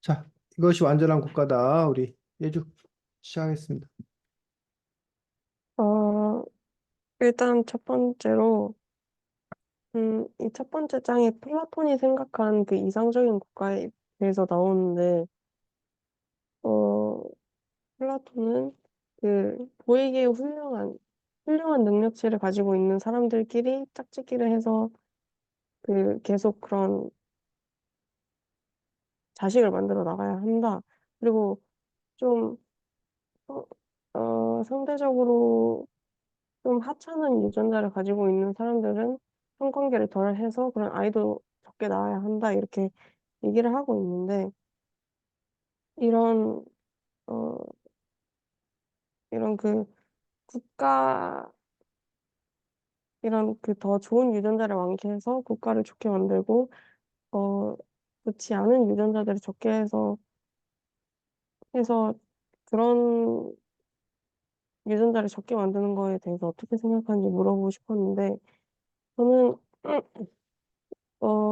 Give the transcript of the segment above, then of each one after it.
자, 이것이 완전한 국가다. 우리 예주 시작하겠습니다. 어, 일단 첫 번째로, 이 첫 번째 장에 플라톤이 생각한 그 이상적인 국가에 대해서 나오는데, 어, 플라톤은 그 보이기에 훌륭한 능력치를 가지고 있는 사람들끼리 짝짓기를 해서 그 계속 그런 자식을 만들어 나가야 한다. 그리고 좀, 어, 상대적으로 좀 하찮은 유전자를 가지고 있는 사람들은 성관계를 덜 해서 그런 아이도 적게 낳아야 한다. 이렇게 얘기를 하고 있는데, 이런, 어, 이런 그 국가, 이런 그 더 좋은 유전자를 많게 해서 국가를 좋게 만들고, 어, 좋지 않은 유전자들을 적게 해서 그런 유전자를 적게 만드는 거에 대해서 어떻게 생각하는지 물어보고 싶었는데, 저는,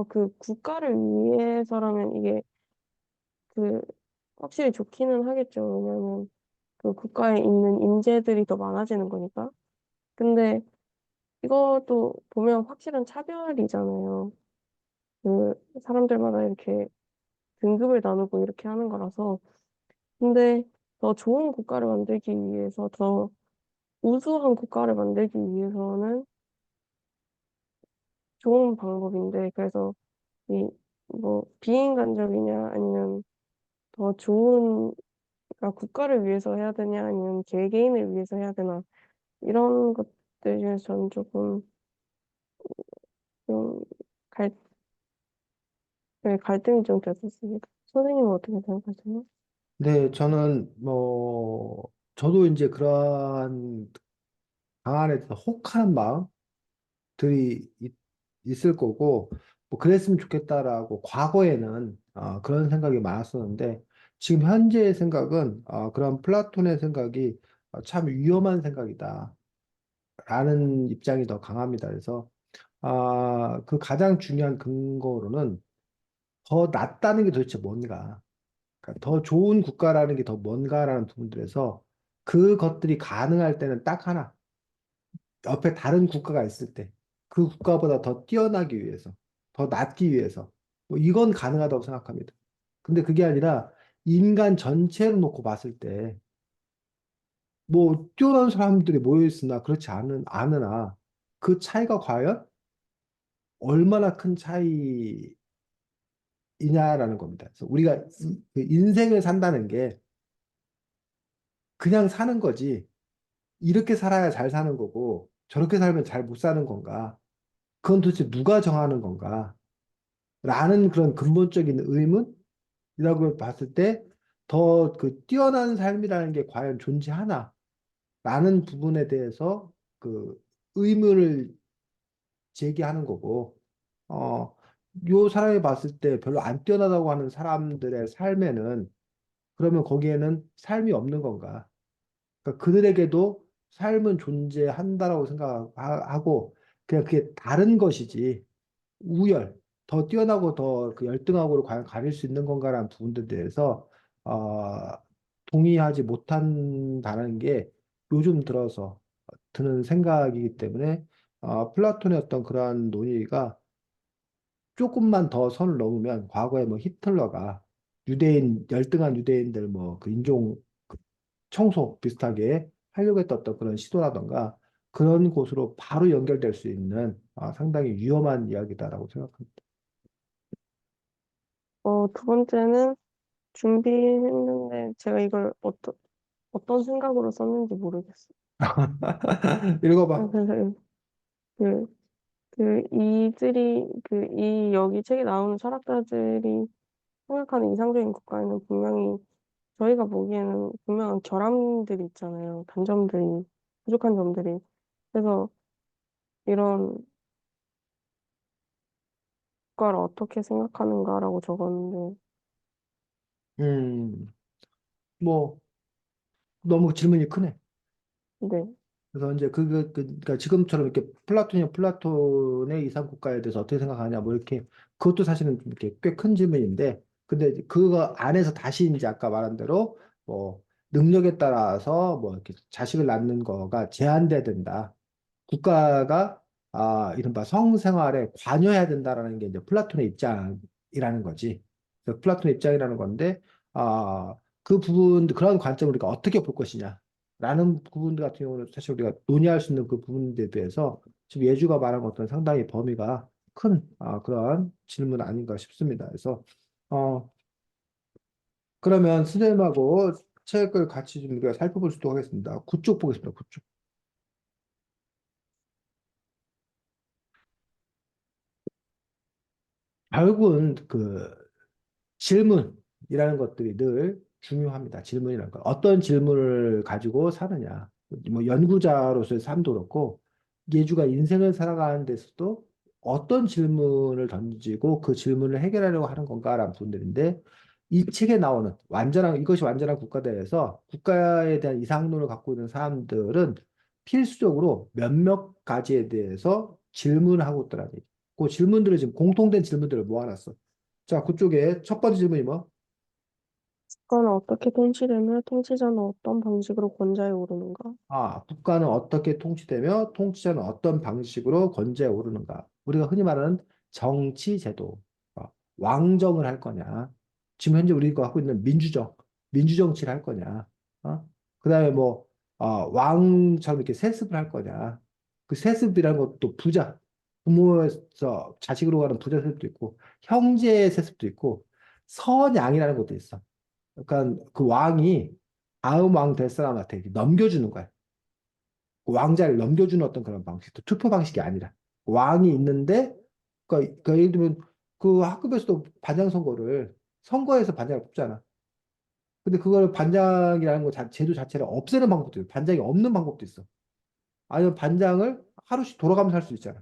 그 국가를 위해서라면 이게 그 확실히 좋기는 하겠죠. 왜냐하면 그 국가에 있는 인재들이 더 많아지는 거니까. 근데 이것도 보면 확실한 차별이잖아요. 그 사람들마다 이렇게 등급을 나누고 이렇게 하는 거라서. 근데 더 좋은 국가를 만들기 위해서, 더 우수한 국가를 만들기 위해서는 좋은 방법인데, 그래서 이 뭐 비인간적이냐 아니면 더 좋은, 그러니까 국가를 위해서 해야 되냐 아니면 개개인을 위해서 해야 되나, 이런 것들 중에서 저는 조금 좀 갈, 네, 갈등이 좀 됐었습니다. 선생님은 어떻게 생각하세요? 네, 저는 저도 이제 그러한 방안에 대해서 혹하는 마음들이 있을 거고, 뭐 그랬으면 좋겠다라고 과거에는 그런 생각이 많았었는데, 지금 현재의 생각은 그런 플라톤의 생각이 참 위험한 생각이다. 라는 입장이 더 강합니다. 그래서 그 가장 중요한 근거로는 더 낫다는 게 도대체 뭔가, 그러니까 더 좋은 국가라는 게 더 뭔가라는 부분들에서 그것들이 가능할 때는 딱 하나, 옆에 다른 국가가 있을 때 그 국가보다 더 뛰어나기 위해서, 더 낫기 위해서, 뭐 이건 가능하다고 생각합니다. 근데 그게 아니라 인간 전체를 놓고 봤을 때 뭐 뛰어난 사람들이 모여 있으나 그렇지 않으나 그 차이가 과연 얼마나 큰 차이이냐라는 겁니다. 그래서 우리가 그 인생을 산다는 게 그냥 사는 거지. 이렇게 살아야 잘 사는 거고, 저렇게 살면 잘 못 사는 건가? 그건 도대체 누가 정하는 건가? 라는 그런 근본적인 의문이라고 봤을 때, 더 그 뛰어난 삶이라는 게 과연 존재하나? 라는 부분에 대해서 그 의문을 제기하는 거고, 어, 요 사람이 봤을 때 별로 안 뛰어나다고 하는 사람들의 삶에는, 그러면 거기에는 삶이 없는 건가? 그러니까 그들에게도 삶은 존재한다라고 생각하고 그냥 그게 다른 것이지 우열, 더 뛰어나고 더 그 열등하고를 과연 가릴 수 있는 건가라는 부분들에 대해서 어, 동의하지 못한다는 게 요즘 들어서 드는 생각이기 때문에 플라톤의 어떤 그러한 논의가 조금만 더 선을 넘으면 과거에 뭐 히틀러가 열등한 유대인들 뭐 그 인종 청소 비슷하게 하려고 했던 어떤 그런 시도라던가 그런 곳으로 바로 연결될 수 있는 상당히 위험한 이야기다라고 생각합니다. 두 번째는 준비했는데 제가 이걸 어떤 생각으로 썼는지 모르겠어요. 읽어봐. 그래서 그, 여기 책에 나오는 철학자들이 생각하는 이상적인 국가에는 분명히 저희가 보기에는 분명한 결함들이 있잖아요. 단점들이, 부족한 점들이. 그래서 이런 국가를 어떻게 생각하는가라고 적었는데, 음, 뭐 너무 질문이 크네. 네, 그래서 이제 그러니까 지금처럼 이렇게 플라톤의 이상 국가에 대해서 어떻게 생각하냐 뭐 이렇게 그것도 사실은 좀 이렇게 꽤 큰 질문인데 근데 이제 그거 안에서 다시 이제 아까 말한 대로 뭐 능력에 따라서 뭐 이렇게 자식을 낳는 거가 제한돼야 된다. 국가가 이른바 성생활에 관여해야 된다라는 게 이제 플라톤의 입장이라는 거지. 그래서 플라톤의 입장이라는 건데 그 부분 그런 관점을 우리가 어떻게 볼 것이냐라는 부분들 같은 경우는 사실 우리가 논의할 수 있는 그 부분들에 대해서 지금 예주가 말한 것들은 상당히 범위가 큰 그런 질문 아닌가 싶습니다. 그래서 어, 그러면 선생님하고 책을 같이 좀 우리가 살펴볼 수도 하겠습니다. 9쪽 보겠습니다. 9쪽. 결국은 그 질문이라는 것들이 늘 중요합니다. 질문이라는 거. 어떤 질문을 가지고 사느냐. 뭐 연구자로서의 삶도 그렇고 예주가 인생을 살아가는 데서도 어떤 질문을 던지고 그 질문을 해결하려고 하는 건가라는 부분들인데 이 책에 나오는 이것이 완전한 국가대에서 국가에 대한 이상론을 갖고 있는 사람들은 필수적으로 몇몇 가지에 대해서 질문하고 있더라는 얘기. 그 질문들을 지금 공통된 질문들을 모아놨어. 자, 그쪽에 첫 번째 질문이 뭐? 국가는 어떻게 통치되며 통치자는 어떤 방식으로 권좌에 오르는가? 국가는 어떻게 통치되며 통치자는 어떤 방식으로 건재해 오르는가? 우리가 흔히 말하는 정치 제도, 어, 왕정을 할 거냐? 지금 현재 우리가 하고 있는 민주정치를 할 거냐? 그다음에 뭐 왕처럼 이렇게 세습을 할 거냐? 그 세습이라는 것도 부모에서 자식으로 가는 부자 세습도 있고 형제 세습도 있고 선양이라는 것도 있어. 그러니까 그 왕이 다음 왕 될 사람한테 이렇게 넘겨주는 거야. 그 왕자를 넘겨주는 어떤 그런 방식도 투표 방식이 아니라 왕이 있는데 그러니까 예를 들면 그 학급에서도 반장 선거를 선거에서 반장을 뽑잖아. 근데 그걸 반장이라는 거 제도 자체를 없애는 방법도 있어. 반장이 없는 방법도 있어. 아니면 반장을 하루씩 돌아가면서 할 수 있잖아.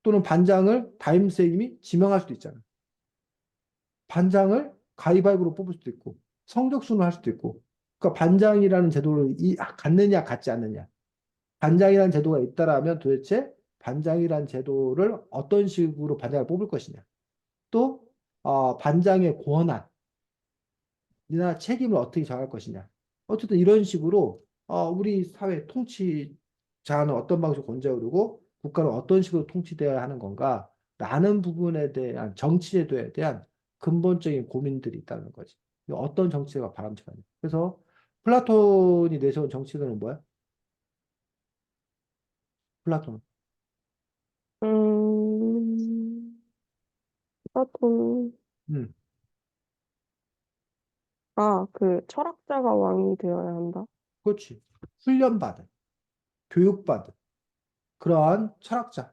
또는 반장을 담임선생님이 지명할 수도 있잖아. 반장을 가위바위보로 뽑을 수도 있고 성적순으로 할 수도 있고 그러니까 반장이라는 제도를 갖느냐 갖지 않느냐 반장이라는 제도가 있다라면 도대체 반장이라는 제도를 어떤 식으로 반장을 뽑을 것이냐 또 반장의 권한이나 책임을 어떻게 정할 것이냐 어쨌든 이런 식으로 우리 사회 통치자는 어떤 방식으로 권장하고 국가는 어떤 식으로 통치되어야 하는 건가 라는 부분에 대한 정치제도에 대한 근본적인 고민들이 있다는 거지. 어떤 정치가 바람직하냐. 그래서 플라톤이 내세운 정치제도는 뭐야? 플라톤. 음, 플라톤, 음, 그 철학자가 왕이 되어야 한다. 그렇지. 훈련받은, 교육받은 그러한 철학자,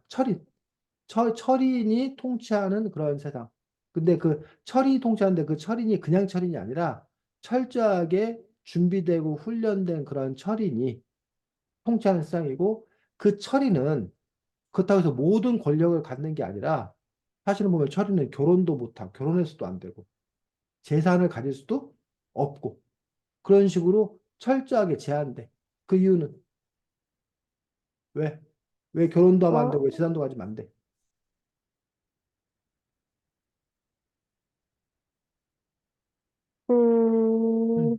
철인이 통치하는 그런 세상. 근데 그 철인이 통치하는데 그 철인이 그냥 철인이 아니라 철저하게 준비되고 훈련된 그런 철인이 통치하는 세상이고 그 철인은 그렇다고 해서 모든 권력을 갖는 게 아니라 사실은 보면 철인은 결혼도 못하고 결혼해서도 안 되고 재산을 가질 수도 없고 그런 식으로 철저하게 제한돼. 그 이유는 왜? 왜 결혼도 하면 안 아, 되고 왜 재산도 가지면 안 돼? 음, 음,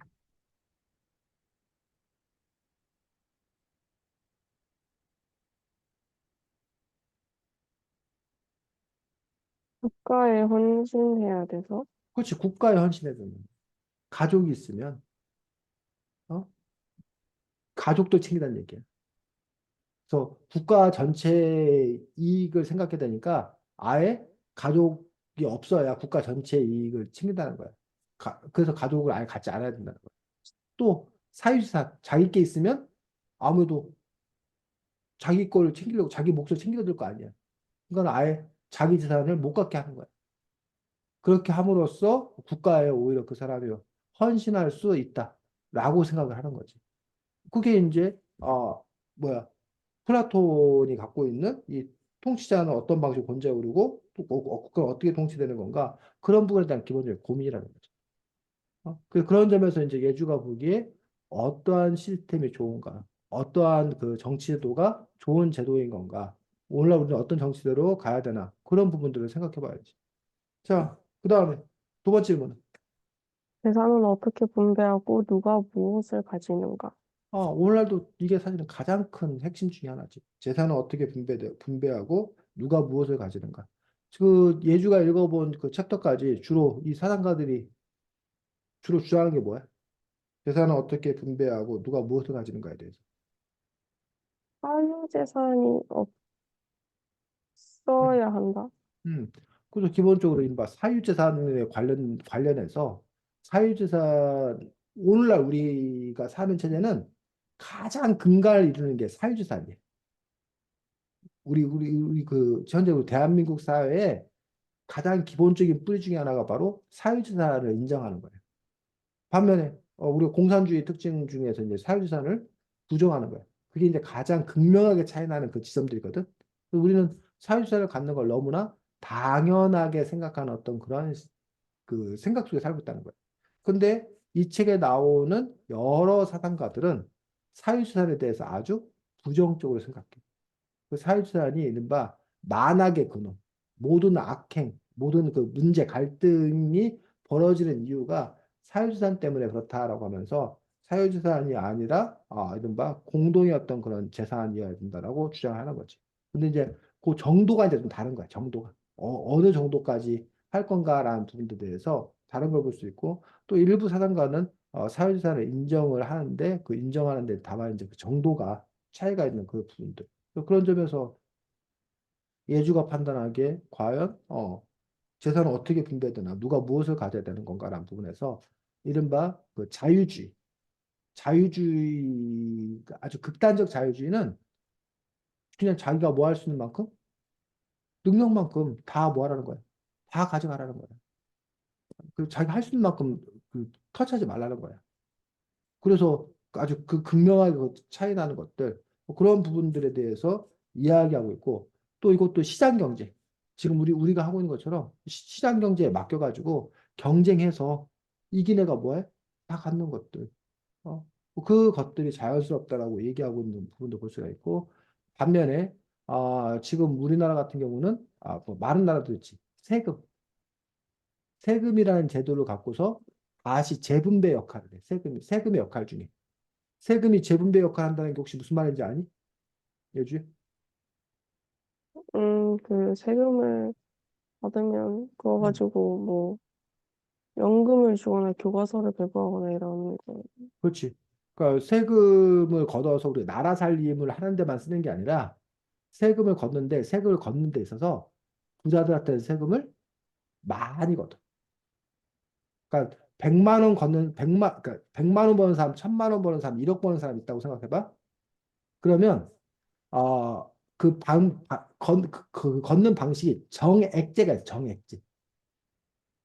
국가에 헌신해야 돼서. 그렇지. 국가에 헌신해야 되는 거야. 가족이 있으면 어? 가족도 챙기다는 얘기야. 그래서 국가 전체 이익을 생각해야 되니까 아예 가족이 없어야 국가 전체 이익을 챙긴다는 거야. 그래서 가족을 아예 갖지 않아야 된다는 거야. 또 사유재산 자기 게 있으면 아무래도 자기 걸 챙기려고 자기 몫을 챙겨야 될 거 아니야. 그러니까 아예 자기 재산을 못 갖게 하는 거야. 그렇게 함으로써 국가에 오히려 그 사람이 헌신할 수 있다라고 생각을 하는 거지. 그게 이제 뭐야 플라톤이 갖고 있는 이 통치자는 어떤 방식으로 권좌에 오르고 또 국가가 어떻게 통치되는 건가 그런 부분에 대한 기본적인 고민이라는 거죠. 그런 점에서 이제 예주가 보기에 어떠한 시스템이 좋은가, 어떠한 그 정치제도가 좋은 제도인 건가, 오늘날 우리는 어떤 정치대로 가야 되나 그런 부분들을 생각해 봐야지. 자, 그 다음에 두 번째 질문은, 재산은 어떻게 분배하고 누가 무엇을 가지는가? 오늘날도 이게 사실은 가장 큰 핵심 중에 하나지. 재산은 어떻게 분배하고 누가 무엇을 가지는가. 그 예주가 읽어본 그 챕터까지 주로 이 사상가들이 주로 주장하는 게 뭐야? 재산은 어떻게 분배하고 누가 무엇을 가지는가에 대해서. 사유재산이 음. 없어야 한다. 음. 그래서 기본적으로 이른바 사유재산에 관련해서 사유재산, 오늘날 우리가 사는 체제는 가장 근간을 이루는 게 사유재산이에요. 우리 그 현재 우리 대한민국 사회에 가장 기본적인 뿌리 중에 하나가 바로 사유재산을 인정하는 거예요. 반면에 우리가 공산주의 특징 중에서 이제 사유재산을 부정하는 거예요. 그게 이제 가장 극명하게 차이 나는 그 지점들이거든. 우리는 사유재산을 갖는 걸 너무나 당연하게 생각하는 어떤 그런 그 생각 속에 살고 있다는 거예요. 근데 이 책에 나오는 여러 사상가들은 사유재산에 대해서 아주 부정적으로 생각해. 그 사유재산이 이른바 만악의 근원, 모든 악행, 모든 그 문제, 갈등이 벌어지는 이유가 사유재산 때문에 그렇다라고 하면서 사유재산이 아니라 이른바 공동의 어떤 그런 재산이어야 된다라고 주장하는 거지. 근데 이제 그 정도가 이제 좀 다른 거야. 정도가. 어느 정도까지 할 건가라는 부분에 대해서 다른 걸 볼 수 있고 또 일부 사상가는 사유재산을 인정을 하는데 그 인정하는데 다만 이제 그 정도가 차이가 있는 그 부분들. 그런 점에서 예주가 판단하기에 과연 재산은 어떻게 분배되나 누가 무엇을 가져야 되는 건가라는 부분에서 이른바 그 자유주의 아주 극단적 자유주의는 그냥 자기가 뭐 할 수 있는 만큼 능력만큼 다 뭐 하라는 거야. 다 가져가라는 거야. 그 자기 할 수 있는 만큼 그 터치하지 말라는 거야. 그래서 아주 그 극명하게 그 차이 나는 것들 뭐 그런 부분들에 대해서 이야기하고 있고 또 이것도 시장 경제 지금 우리가 하고 있는 것처럼 시장 경제에 맡겨가지고 경쟁해서 이긴 애가 뭐해? 다 갖는 것들 그 것들이 자연스럽다라고 얘기하고 있는 부분도 볼 수가 있고 반면에 지금 우리나라 같은 경우는 뭐 많은 나라도 있지 세금이라는 제도를 갖고서 다시 재분배 역할을 해 세금의 역할 중에 세금이 재분배 역할을 한다는 게 혹시 무슨 말인지 아니? 예주야? 그 세금을 받으면 그거 음. 가지고 뭐 연금을 주거나 교과서를 배부하거나 이런 거. 그렇지. 그러니까 세금을 걷어서 우리 나라 살림을 하는 데만 쓰는 게 아니라 세금을 걷는 데 있어서 부자들한테 세금을 많이 걷어. 그러니까 100만 원 걷는 100만 그러니까 100만 원 버는 사람, 1000만 원 버는 사람, 1억 버는 사람 있다고 생각해 봐. 그러면 그 걷는 방식이 정액제가 있어. 정액제.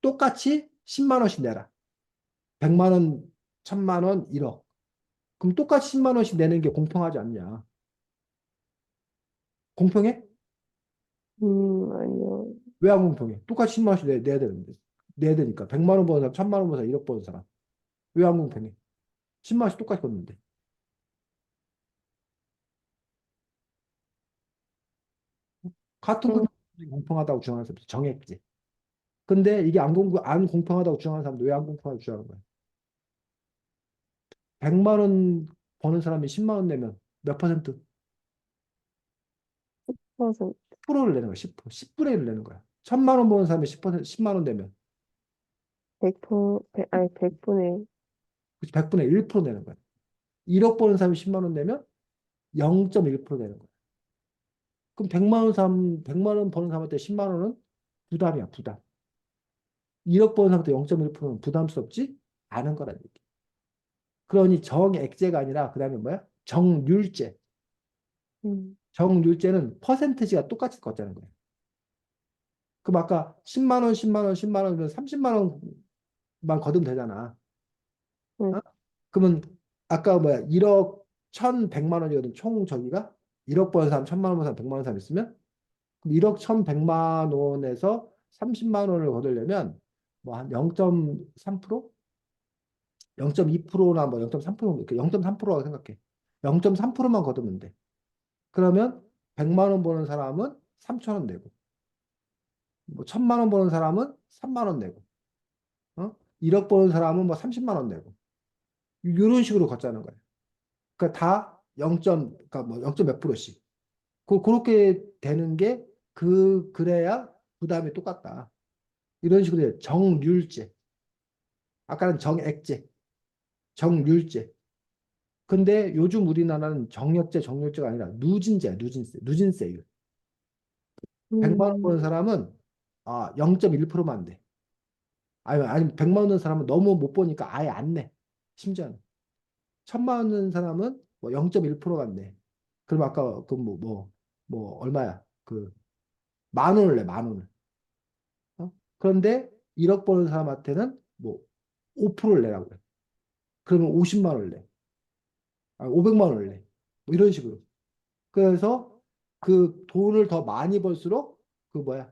똑같이 10만 원씩 내라. 100만 원, 1000만 원, 1억. 그럼 똑같이 10만 원씩 내는 게 공평하지 않냐? 공평해? 아니요. 왜 안 공평해? 똑같이 10만 원씩 내야 되는데. 내야 되니까. 100만 원 버는 사람, 1000만 원 버는 사람, 1억 버는 사람. 왜 안 공평해? 10만 원씩 똑같이 걷는데. 같은 음, 금액 공평하다고 주장하는 사람들 정액제. 근데 이게 안 공평하다고 주장하는 사람들 왜 안 공평하다고 주장하는 거야? 100만 원 버는 사람이 10만 원 내면 몇 퍼센트? 그것은 10%를 내는 거야. 10%. 10분의 1을 내는 거야. 1000만 원 버는 사람이 10%, 10만 원 내면 100분의 100분의 1% 내는 거야. 1억 버는 사람이 10만 원 내면 0.1% 내는 거야. 그럼 100만 원 버는 사람한테 10만 원은 부담이야, 부담. 1억 버는 사람한테 0.1%는 부담스럽지 않은 거라는 얘기. 그러니 정액제가 아니라 그다음에 뭐야? 정률제. 음, 정률제는 퍼센티지가 똑같이 걷자는 거예요. 그럼 아까 10만 원, 10만 원, 10만 원이면 30만 원만 걷으면 되잖아. 음, 어? 그러면 아까 뭐야? 1억 1,100만 원이거든. 총 저기가 1억 버는 사람, 1,000만 원 버는 사람, 100만 원 사람 있으면 그럼 1억 1,100만 원에서 30만 원을 거두려면 뭐 한 0.3%? 0.2%나 뭐 0.3% 0.3%라고 생각해. 0.3%만 거두면 돼. 그러면 100만 원 버는 사람은 3천 원 내고 뭐 1,000만 원 버는 사람은 3만 원 내고 어? 1억 버는 사람은 뭐 30만 원 내고 이런 식으로 걷자는 거예요. 그러니까 다 0. 그러니까 뭐 0. 몇 프로씩. 그렇게 되는 게 그래야 부담이 똑같다. 이런 식으로 해요. 정률제. 아까는 정액제, 정률제. 근데 요즘 우리나라는 정액제, 정률제가 아니라 누진제야, 누진세, 누진세율. 100만 원 음, 버는 사람은 0.1%만 돼. 아니 100만 원 버는 사람은 너무 못 버니까 아예 안 내. 심지어는. 1000만 원 버는 사람은 뭐 0.1%만 내. 그럼 아까 그 뭐 얼마야? 그 만 원을 내, 만 원을. 어? 그런데 1억 버는 사람한테는 뭐 5%를 내라고 해. 그러면 50만 원을 내. 500만 원을 내. 뭐 이런 식으로. 그래서 그 돈을 더 많이 벌수록 그 뭐야?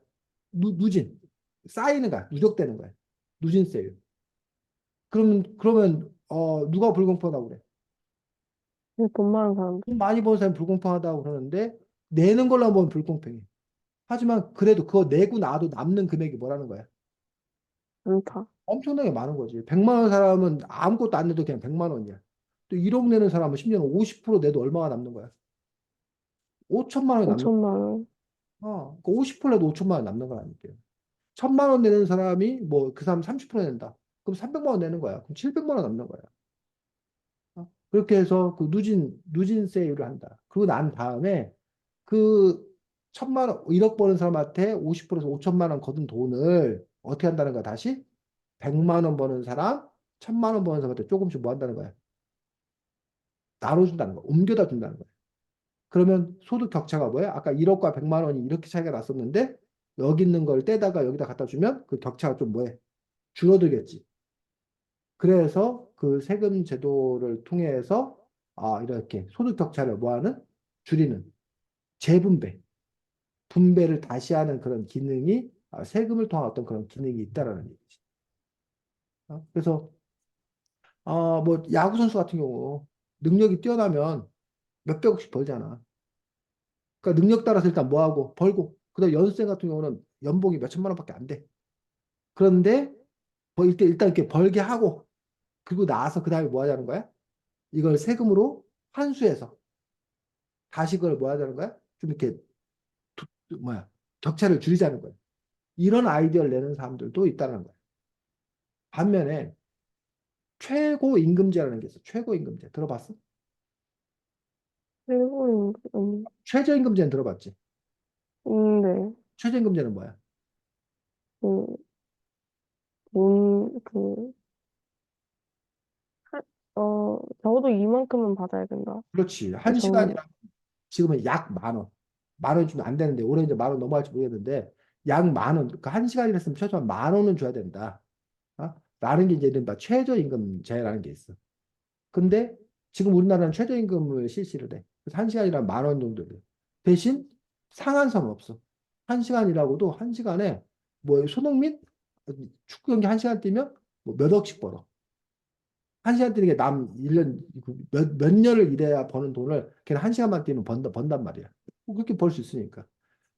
누진. 쌓이는 거야. 누적되는 거야. 누진세율. 그러면 누가 불공평하다고 그래? 돈 많은 사람들 돈 많이 버는 사람이 불공평하다고 그러는데 내는 걸로 보면 불공평해. 하지만 그래도 그거 내고 나도 남는 금액이 뭐라는 거야? 많다. 엄청나게 많은 거지. 100만 원 사람은 아무것도 안 내도 그냥 100만 원이야. 또 1억 내는 사람은 심지어는 50% 내도 얼마가 남는 거야? 5천만 원이 남는 5천만 원. 그 50% 내도 5천만 원 남는 건 아닐게요. 1000만 원 내는 사람이 뭐 그 사람 30% 낸다. 그럼 300만 원 내는 거야. 그럼 700만 원 남는 거야. 그렇게 해서 그 누진 세율을 한다. 그러고 난 다음에 그 1000만 원, 1억 버는 사람한테 50%에서 5천만 원 거둔 돈을 어떻게 한다는 거야? 다시 100만 원 버는 사람, 1000만 원 버는 사람한테 조금씩 뭐 한다는 거야? 나눠준다는 거야. 옮겨다 준다는 거야. 그러면 소득 격차가 뭐야? 아까 1억과 100만 원이 이렇게 차이가 났었는데 여기 있는 걸 떼다가 여기다 갖다 주면 그 격차가 좀 뭐해? 줄어들겠지. 그래서 그 세금 제도를 통해서 이렇게 소득 격차를 뭐하는? 줄이는 재분배, 분배를 다시 하는 그런 기능이 세금을 통한 어떤 그런 기능이 있다라는 얘기지. 그래서 뭐 야구 선수 같은 경우 능력이 뛰어나면 몇백억씩 벌잖아. 그러니까 능력 따라서 일단 뭐 하고 벌고 그다음 연수생 같은 경우는 연봉이 몇천만 원밖에 안 돼. 그런데 뭐 일단 이렇게 벌게 하고 그리고 나서 그다음에 뭐 하자는 거야? 이걸 세금으로 환수해서 다시 그걸 뭐 하자는 거야? 좀 이렇게 뭐야 격차를 줄이자는 거야. 이런 아이디어를 내는 사람들도 있다는 거야. 반면에 최고임금제라는 게 있어. 최고임금제 들어봤어? 일본, 최저임금제는 들어봤지? 네. 최저임금제는 뭐야? 그, 돈, 적어도 이만큼은 받아야 된다. 그렇지. 그 한 정도. 시간이랑 지금은 약 만 원. 만 원 주면 안 되는데 올해 이제 만 원 넘어갈지 모르겠는데 약 만 원. 그러니까 한 시간이라 으면 최소한 만 원은 줘야 된다. 라는 게 이제 이른바 최저임금제라는 게 있어. 근데 지금 우리나라는 최저임금을 실시를 해. 그래서 한 시간이란 만 원 정도 돼. 대신 상한선 없어. 한 시간이라고도 한 시간에 뭐 손흥민 축구 경기 한 시간 뛰면 뭐 몇 억씩 벌어. 한 시간 뛰는 게 남 1년 몇 년을 일해야 버는 돈을 걔는 한 시간만 뛰면 번단 말이야. 뭐 그렇게 벌 수 있으니까.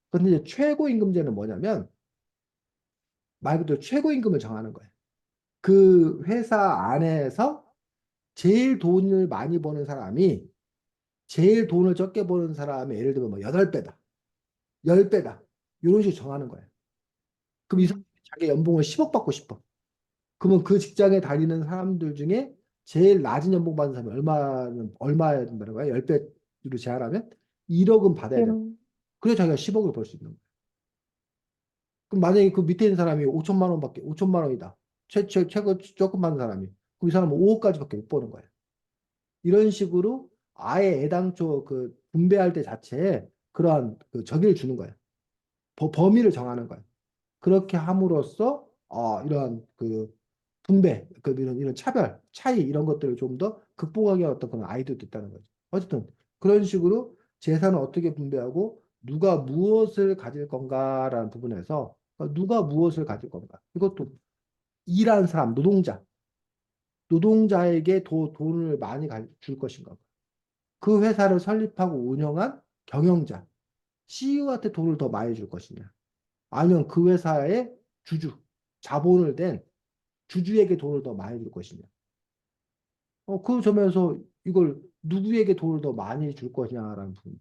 근데 이제 최고임금제는 뭐냐면 말 그대로 최고임금을 정하는 거야. 그 회사 안에서 제일 돈을 많이 버는 사람이 제일 돈을 적게 버는 사람의 예를 들면 뭐 8배다. 10배다. 이런 식으로 정하는 거예요. 그럼 이 사람이 음, 자기 연봉을 10억 받고 싶어. 그러면 그 직장에 다니는 사람들 중에 제일 낮은 연봉 받는 사람이 얼마야 된다는 거야? 10배로 제한하면 1억은 받아야 돼. 이런, 그래야 자기가 10억을 벌 수 있는 거야. 그럼 만약에 그 밑에 있는 사람이 5천만 원이다. 최고 조금 받는 사람이. 그럼 이 사람은 5억까지밖에 못 버는 거야. 이런 식으로 아예 애당초 그 분배할 때 자체에 그러한 그 저기를 주는 거야. 범위를 정하는 거야. 그렇게 함으로써 이러한 그 분배, 이런 차별, 차이 이런 것들을 좀 더 극복하기 위한 어떤 그런 아이디어도 있다는 거죠. 어쨌든 그런 식으로 재산을 어떻게 분배하고 누가 무엇을 가질 건가라는 부분에서 누가 무엇을 가질 건가 이것도 일하는 사람, 노동자에게 돈을 많이 줄 것인가 그 회사를 설립하고 운영한 경영자, CEO한테 돈을 더 많이 줄 것이냐 아니면 그 회사의 주주, 자본을 댄 주주에게 돈을 더 많이 줄 것이냐. 그 점에서 이걸 누구에게 돈을 더 많이 줄 것이냐라는 부분.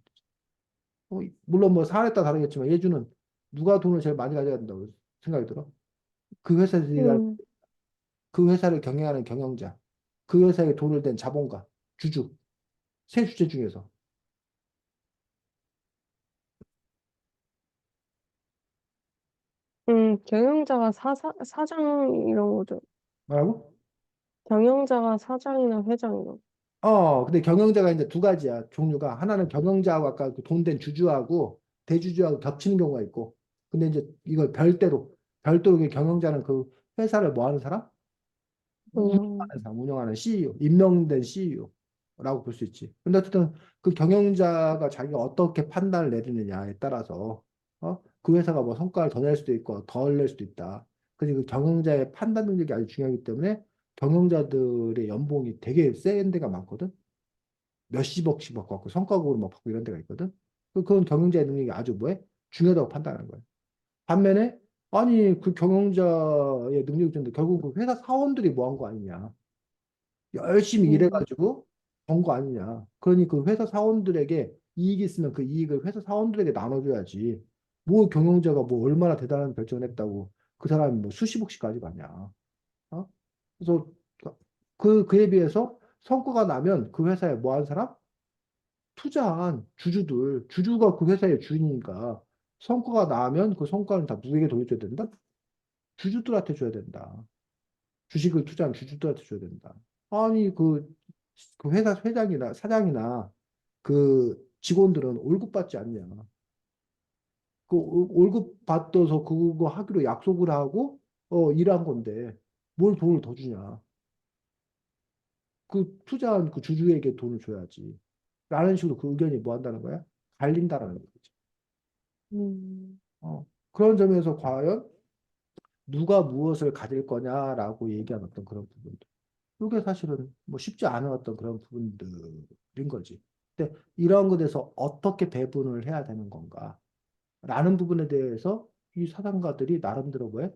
물론 뭐 사안에 따라 다르겠지만 예주는 누가 돈을 제일 많이 가져야 된다고 생각이 들어. 그 회사들이 음, 그 회사를 경영하는 경영자, 그 회사에 돈을 댄 자본가, 주주, 세 주체 중에서. 경영자가 사장 이런 거죠. 뭐라고? 경영자가 사장이나 회장 이런. 근데 경영자가 이제 두 가지야, 종류가. 하나는 경영자하고 아까 그 돈된 주주하고 대주주하고 겹치는 경우가 있고. 근데 이제 이걸 별도로 그 경영자는 그 회사를 뭐 하는 사람? 음, 운영하는 CEO, 임명된 CEO라고 볼 수 있지. 근데 어쨌든 그 경영자가 자기가 어떻게 판단을 내리느냐에 따라서 그 회사가 뭐 성과를 더 낼 수도 있고 덜 낼 수도 있다. 그래서 그 경영자의 판단 능력이 아주 중요하기 때문에 경영자들의 연봉이 되게 센 데가 많거든. 몇십억씩 막 받고 성과급으로 막 받고 이런 데가 있거든. 그건 경영자의 능력이 아주 뭐해? 중요하다고 판단하는 거야. 반면에 아니 그 경영자의 능력이 좋은데 결국 그 회사 사원들이 뭐 한 거 아니냐. 열심히 음, 일해가지고 번 거 아니냐. 그러니 그 회사 사원들에게 이익이 있으면 그 이익을 회사 사원들에게 나눠줘야지. 뭐 경영자가 뭐 얼마나 대단한 결정을 했다고 그 사람이 뭐 수십억씩 가져가냐. 어? 그래서 그에 비해서 성과가 나면 그 회사에 뭐 한 사람? 투자한 주주가 그 회사의 주인이니까 성과가 나면 그 성과는 다 누구에게 돌려줘야 된다? 주주들한테 줘야 된다. 주식을 투자한 주주들한테 줘야 된다. 아니 그 회사 회장이나 사장이나 그 직원들은 월급 받지 않냐. 그 월급 받아서 그거 하기로 약속을 하고 일한 건데 뭘 돈을 더 주냐. 그 투자한 그 주주에게 돈을 줘야지. 라는 식으로 그 의견이 뭐 한다는 거야? 갈린다라는 거지. 음, 그런 점에서 과연 누가 무엇을 가질 거냐라고 얘기한 어떤 그런 부분들. 이게 사실은 뭐 쉽지 않은 어떤 그런 부분들인 거지. 근데 이런 것에서 어떻게 배분을 해야 되는 건가? 라는 부분에 대해서 이 사상가들이 나름대로 뭐해?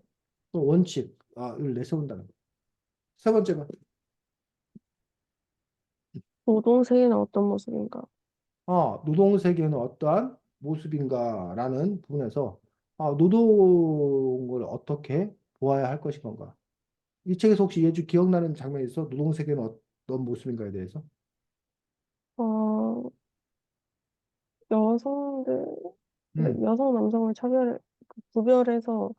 또 원칙을 내세운다는 거야. 세 번째가, 노동 세계는 어떤 모습인가? 노동 세계는 어떠한 모습인가라는 부분에서 노동을 어떻게 보아야 할 것인 건가? 이 책에서 혹시 예주 기억나는 장면이 있어? 노동 세계는 어떤 모습인가에 대해서? 어, 여성들, 응, 여성 남성을 구별해서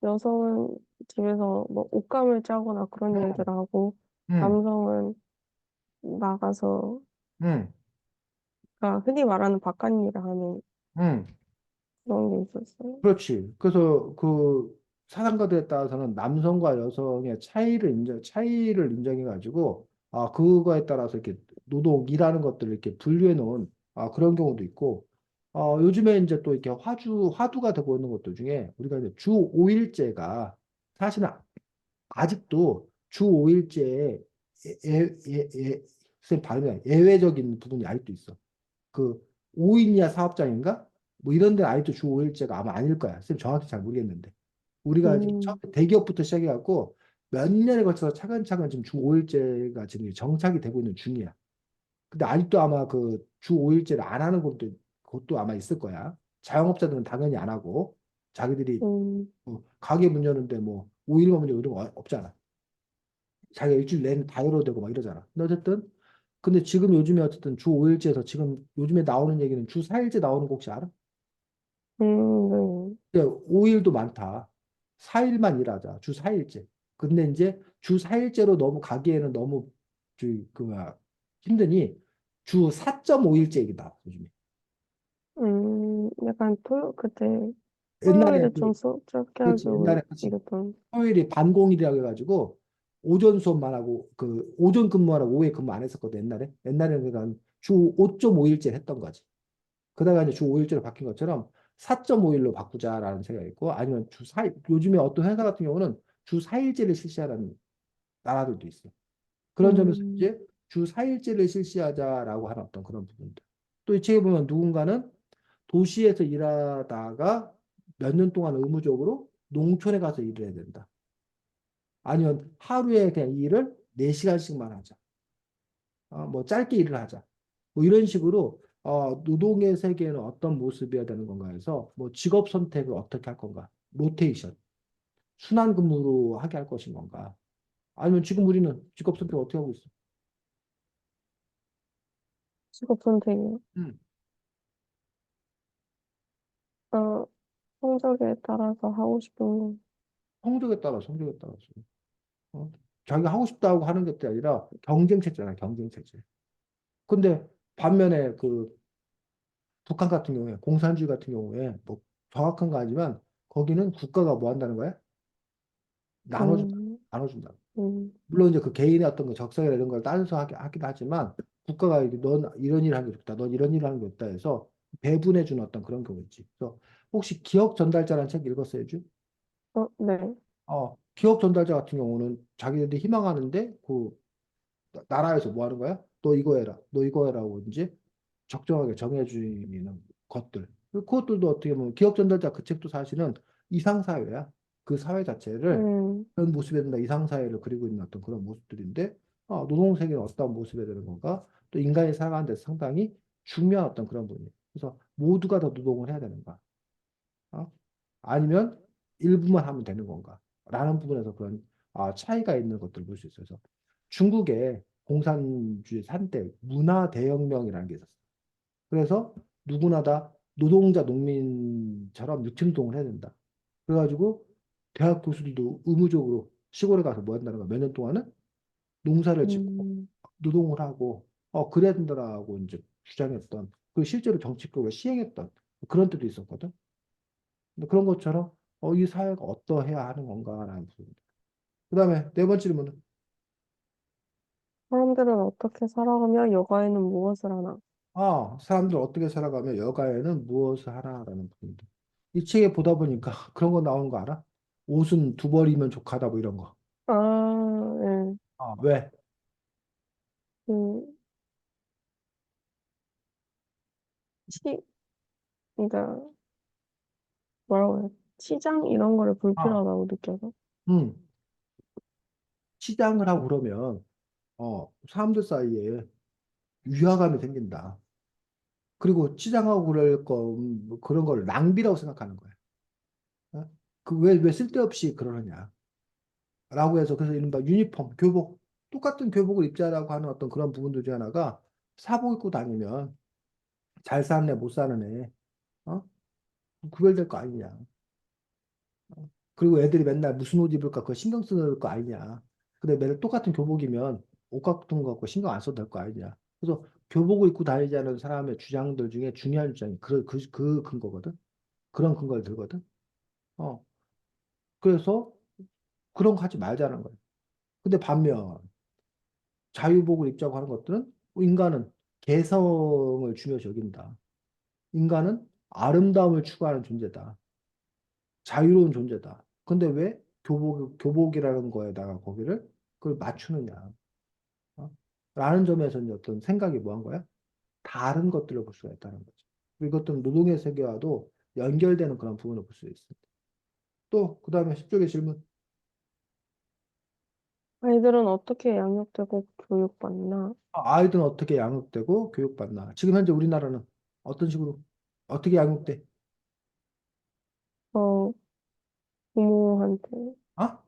여성은 집에서 뭐 옷감을 짜거나 그런 응, 일들을 하고 응, 남성은 나가서 응, 그러니까 흔히 말하는 바깥일을 하는 응. 그런 게 있었어요. 그렇지. 그래서 그 사상가들에 따라서는 남성과 여성의 차이를 인정해가지고, 그거에 따라서 이렇게 일하는 것들을 이렇게 분류해 놓은, 그런 경우도 있고, 요즘에 이제 또 이렇게 화두가 되고 있는 것들 중에 우리가 이제 주 5일제가 사실은 아직도 주 5일제에 선생님 발음이 예외적인 부분이 아직도 있어. 그 5인이야 사업장인가? 뭐 이런 데 아직도 주 5일제가 아마 아닐 거야. 선생님 정확히 잘 모르겠는데. 우리가 지금 처음 음, 대기업부터 시작해갖고 몇 년에 걸쳐서 차근차근 지금 주 5일제가 지금 정착이 되고 있는 중이야. 근데 아직도 아마 그 주 5일제를 안 하는 곳도 아마 있을 거야. 자영업자들은 당연히 안 하고 자기들이 음, 가게 문 여는데 뭐 5일만 문 열고 이런 거 없잖아. 자기가 일주일 내내 다 열어도 되고 막 이러잖아. 근데 어쨌든 근데 지금 요즘에 어쨌든 주 5일제에서 지금 요즘에 나오는 얘기는 주 4일제 나오는 거 혹시 알아? 네. 5일도 많다. 4일만 일하자. 주 4일제. 근데 이제 주 4일제로 너무 가기에는 너무 뭐야 힘드니 주 4.5일제 얘기다. 요즘에. 약간 그때 옛날에 토요일에 좀 적게 그렇지. 하죠. 옛날에 그렇지. 이랬던, 토요일이 반공일이라고 해가지고 오전 수업만 하고 그 오전 근무하라고 오후에 근무 안 했었거든. 옛날에는 그러니까 주 5.5일제 했던 거지. 그러다가 이제 주 5일제로 바뀐 것처럼 4.5일로 바꾸자라는 생각이 있고 아니면 주 4일 요즘에 어떤 회사 같은 경우는 주 4일제를 실시하는 나라들도 있어. 그런 점에서 음, 이제 주 4일제를 실시하자라고 하는 어떤 그런 부분들. 또 이 책에 보면 누군가는 도시에서 일하다가 몇 년 동안 의무적으로 농촌에 가서 일을 해야 된다. 아니면 하루에 그냥 일을 4시간씩만 하자. 뭐 짧게 일을 하자. 뭐 이런 식으로 노동의 세계는 어떤 모습이어야 되는 건가 해서 뭐 직업 선택을 어떻게 할 건가? 로테이션, 순환 근무로 하게 할 것인 건가? 아니면 지금 우리는 직업 선택 어떻게 하고 있어? 직업 선택이요. 음. 어, 성적에 따라서 하고 싶은 거. 성적에 따라서. 어? 자기가 하고 싶다고 하는 게 아니라 경쟁 체제잖아, 경쟁 체제. 근데 반면에 그 북한 같은 경우에 공산주의 같은 경우에 뭐 정확한 거 아니지만 거기는 국가가 뭐 한다는 거야? 나눠준다. 음, 나눠준다. 음, 물론 이제 그 개인의 어떤 그 적성이나 이런 걸 따져서 하긴 하지만 국가가 이렇게 넌 이런 일을 하는 게 좋다. 넌 이런 일을 하는 게 좋다 해서 배분해 주는 어떤 그런 경우 있지. 그래서 혹시 기억 전달자라는 책 읽었어요, 주? 네. 기억 전달자 같은 경우는 자기들이 희망하는데 그 나라에서 뭐 하는 거야? 너 이거 해라. 너 이거 해라고 이제 적정하게 정해주는 것들. 그것들도 어떻게 보면 기억 전달자 그 책도 사실은 이상사회야. 그 사회 자체를 음, 그런 모습에 된다 이상사회를 그리고 있는 어떤 그런 모습들인데 노동세계는 어떤 모습이 되는 건가? 또 인간이 살아가는 데 상당히 중요한 어떤 그런 부분이에요. 그래서 모두가 다 노동을 해야 되는가? 어? 아니면 일부만 하면 되는 건가? 라는 부분에서 그런 차이가 있는 것들을 볼 수 있어요. 그래서 중국의 공산주의 한때 문화 대혁명이라는 게 있었어요. 그래서 누구나 다 노동자, 농민처럼 육체노동을 해야 된다. 그래가지고 대학 교수들도 의무적으로 시골에 가서 뭐 한다는 거야. 몇 년 동안은 농사를 짓고 음, 노동을 하고 그래야 된다라고 이제 주장했던 그 실제로 정책적으로 시행했던 그런 때도 있었거든. 근데 그런 것처럼 이 사회가 어떠해야 하는 건가라는 부분. 그다음에 네 번째 질문은 사람들은 어떻게 살아가며 여가에는 무엇을 하나? 사람들 어떻게 살아가며 여가에는 무엇을 하나라는 부분들. 이 책에 보다 보니까 그런 거 나오는 거 알아? 옷은 두 벌이면 족하다 뭐 이런 거. 아, 네. 왜? 그, 치, 그러니까, 뭐라고 해야 치장 이런 거를 아, 불필요하다고 느껴서. 음, 치장을 하고 그러면 사람들 사이에 위화감이 생긴다. 그리고 치장하고 그럴 뭐 그런 걸 낭비라고 생각하는 거야. 왜 쓸데없이 그러느냐. 라고 해서 그래서 이른바 유니폼, 교복, 똑같은 교복을 입자라고 하는 어떤 그런 부분들 중에 하나가 사복 입고 다니면 잘 사는 애, 못 사는 애, 어? 구별될 거 아니냐. 그리고 애들이 맨날 무슨 옷 입을까 그거 신경 쓰는 거 아니냐. 근데 매일 똑같은 교복이면 옷 같은 거 갖고 신경 안 써도 될 거 아니냐. 그래서 교복을 입고 다니지 않은 사람의 주장들 중에 중요한 주장이 그 근거거든. 그런 근거를 들거든. 어. 그래서 그런 거 하지 말자는 거예요. 근데 반면 자유복을 입자고 하는 것들은 인간은 개성을 중요시 여긴다. 인간은 아름다움을 추구하는 존재다. 자유로운 존재다. 근데 왜 교복이라는 거에다가 거기를 그걸 맞추느냐. 어? 라는 점에서 이제 어떤 생각이 뭐 한 거야? 다른 것들을 볼 수가 있다는 거죠. 이것들은 노동의 세계와도 연결되는 그런 부분을 볼 수 있습니다. 또, 그 다음에 10쪽의 질문. 아이들은 어떻게 양육되고 교육받나? 아이들은 어떻게 양육되고 교육받나? 지금 현재 우리나라는 어떤 식으로, 어떻게 양육돼? 어, 부모한테, 아?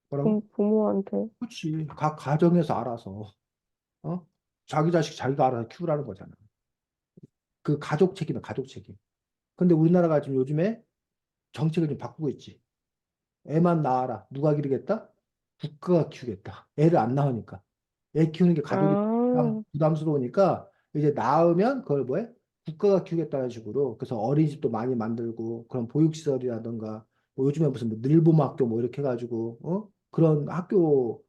뭐라고? 부모한테. 그렇지. 각 가정에서 알아서, 어? 자기 자식 자기가 알아서 키우라는 거잖아. 그 가족 책임이야, 가족 책임. 근데 우리나라가 지금 요즘에 정책을 좀 바꾸고 있지. 애만 낳아라. 누가 기르겠다? 국가가 키우겠다. 애를 안 낳으니까. 애 키우는 게 가족이 아, 부담스러우니까 이제 낳으면 그걸 뭐해? 국가가 키우겠다는 식으로. 그래서 어린이집도 많이 만들고 그런 보육시설이라든가 뭐 요즘에 무슨 뭐 늘보학교 뭐 이렇게 해가지고 그런 학교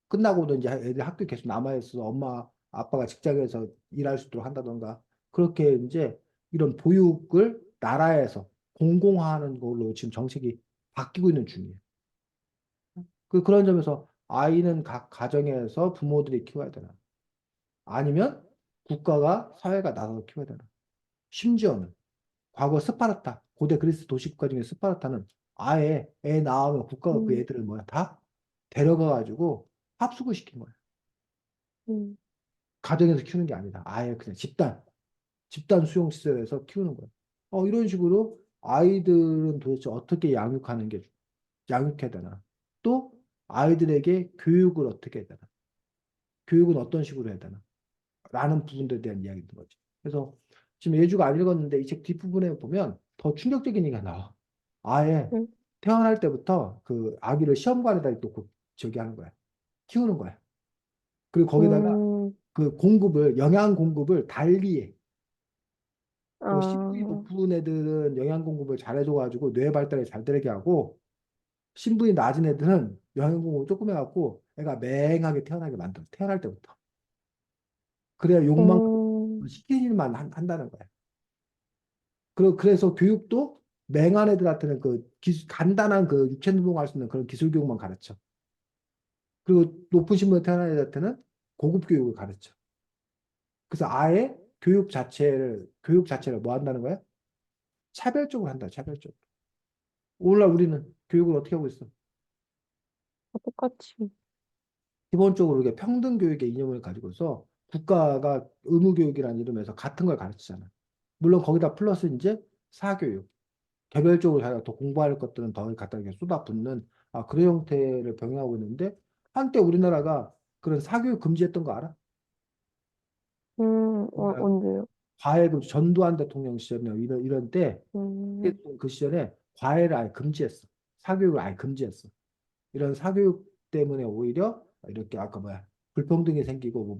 끝나고도 이제 애들 학교 계속 남아있어서 엄마 아빠가 직장에서 일할 수 있도록 한다던가 그렇게 이제 이런 보육을 나라에서 공공화하는 걸로 지금 정책이 바뀌고 있는 중이에요. 그런 점에서 아이는 각 가정에서 부모들이 키워야 되나? 아니면 국가가 사회가 나서서 키워야 되나? 심지어는 과거 스파르타, 고대 그리스 도시 국가 중에 스파르타는 아예 애 낳으면 국가가 그 음, 애들을 뭐야 다 데려가가지고 합숙을 시킨 거야. 음, 가정에서 키우는 게 아니다. 아예 그냥 집단 수용 시설에서 키우는 거야. 이런 식으로 아이들은 도대체 어떻게 양육해야 되나? 또 아이들에게 교육을 어떻게 해야 되나? 교육은 어떤 식으로 해야 되나? 라는 부분들에 대한 이야기인 거지. 그래서 지금 예주가 안 읽었는데 이 책 뒷부분에 보면 더 충격적인 얘기가 나와. 아예 음, 태어날 때부터 그 아기를 시험관에다 놓고 저기 하는 거야. 키우는 거야. 그리고 거기다가 음, 그 영양 공급을 달리 해. 그 신분이 아, 높은 애들은 영양 공급을 잘해줘가지고 뇌 발달에 잘 되게 하고 신분이 낮은 애들은 영양 공급을 조금 해갖고 애가 맹하게 태어나게 만들어. 태어날 때부터. 그래야 욕망을 음, 시키는 일만 한다는 거야. 그래서 교육도 맹한 애들한테는 간단한 그 육체 노동할 수 있는 그런 기술 교육만 가르쳐. 그리고 높은 신분에 태어난 애들한테는 고급 교육을 가르쳐. 그래서 아예 교육 자체를 뭐 한다는 거야? 차별적으로 한다, 차별적으로. 오늘날 우리는 교육을 어떻게 하고 있어? 다 똑같이. 기본적으로 이게 평등 교육의 이념을 가지고서 국가가 의무 교육이라는 이름에서 같은 걸 가르치잖아. 물론 거기다 플러스 이제 사교육. 개별적으로 자기가 더 공부할 것들은 더 갖다 이렇게 쏟아붓는 그런 형태를 병행하고 있는데 한때 우리나라가 그런 사교육 금지했던 거 알아? 우리나라 언제요? 과외금 전두환 대통령 시절이나 이런 때 음, 그 시절에 과외를 아예 금지했어. 사교육을 아예 금지했어. 이런 사교육 때문에 오히려 이렇게 아까 뭐야 불평등이 생기고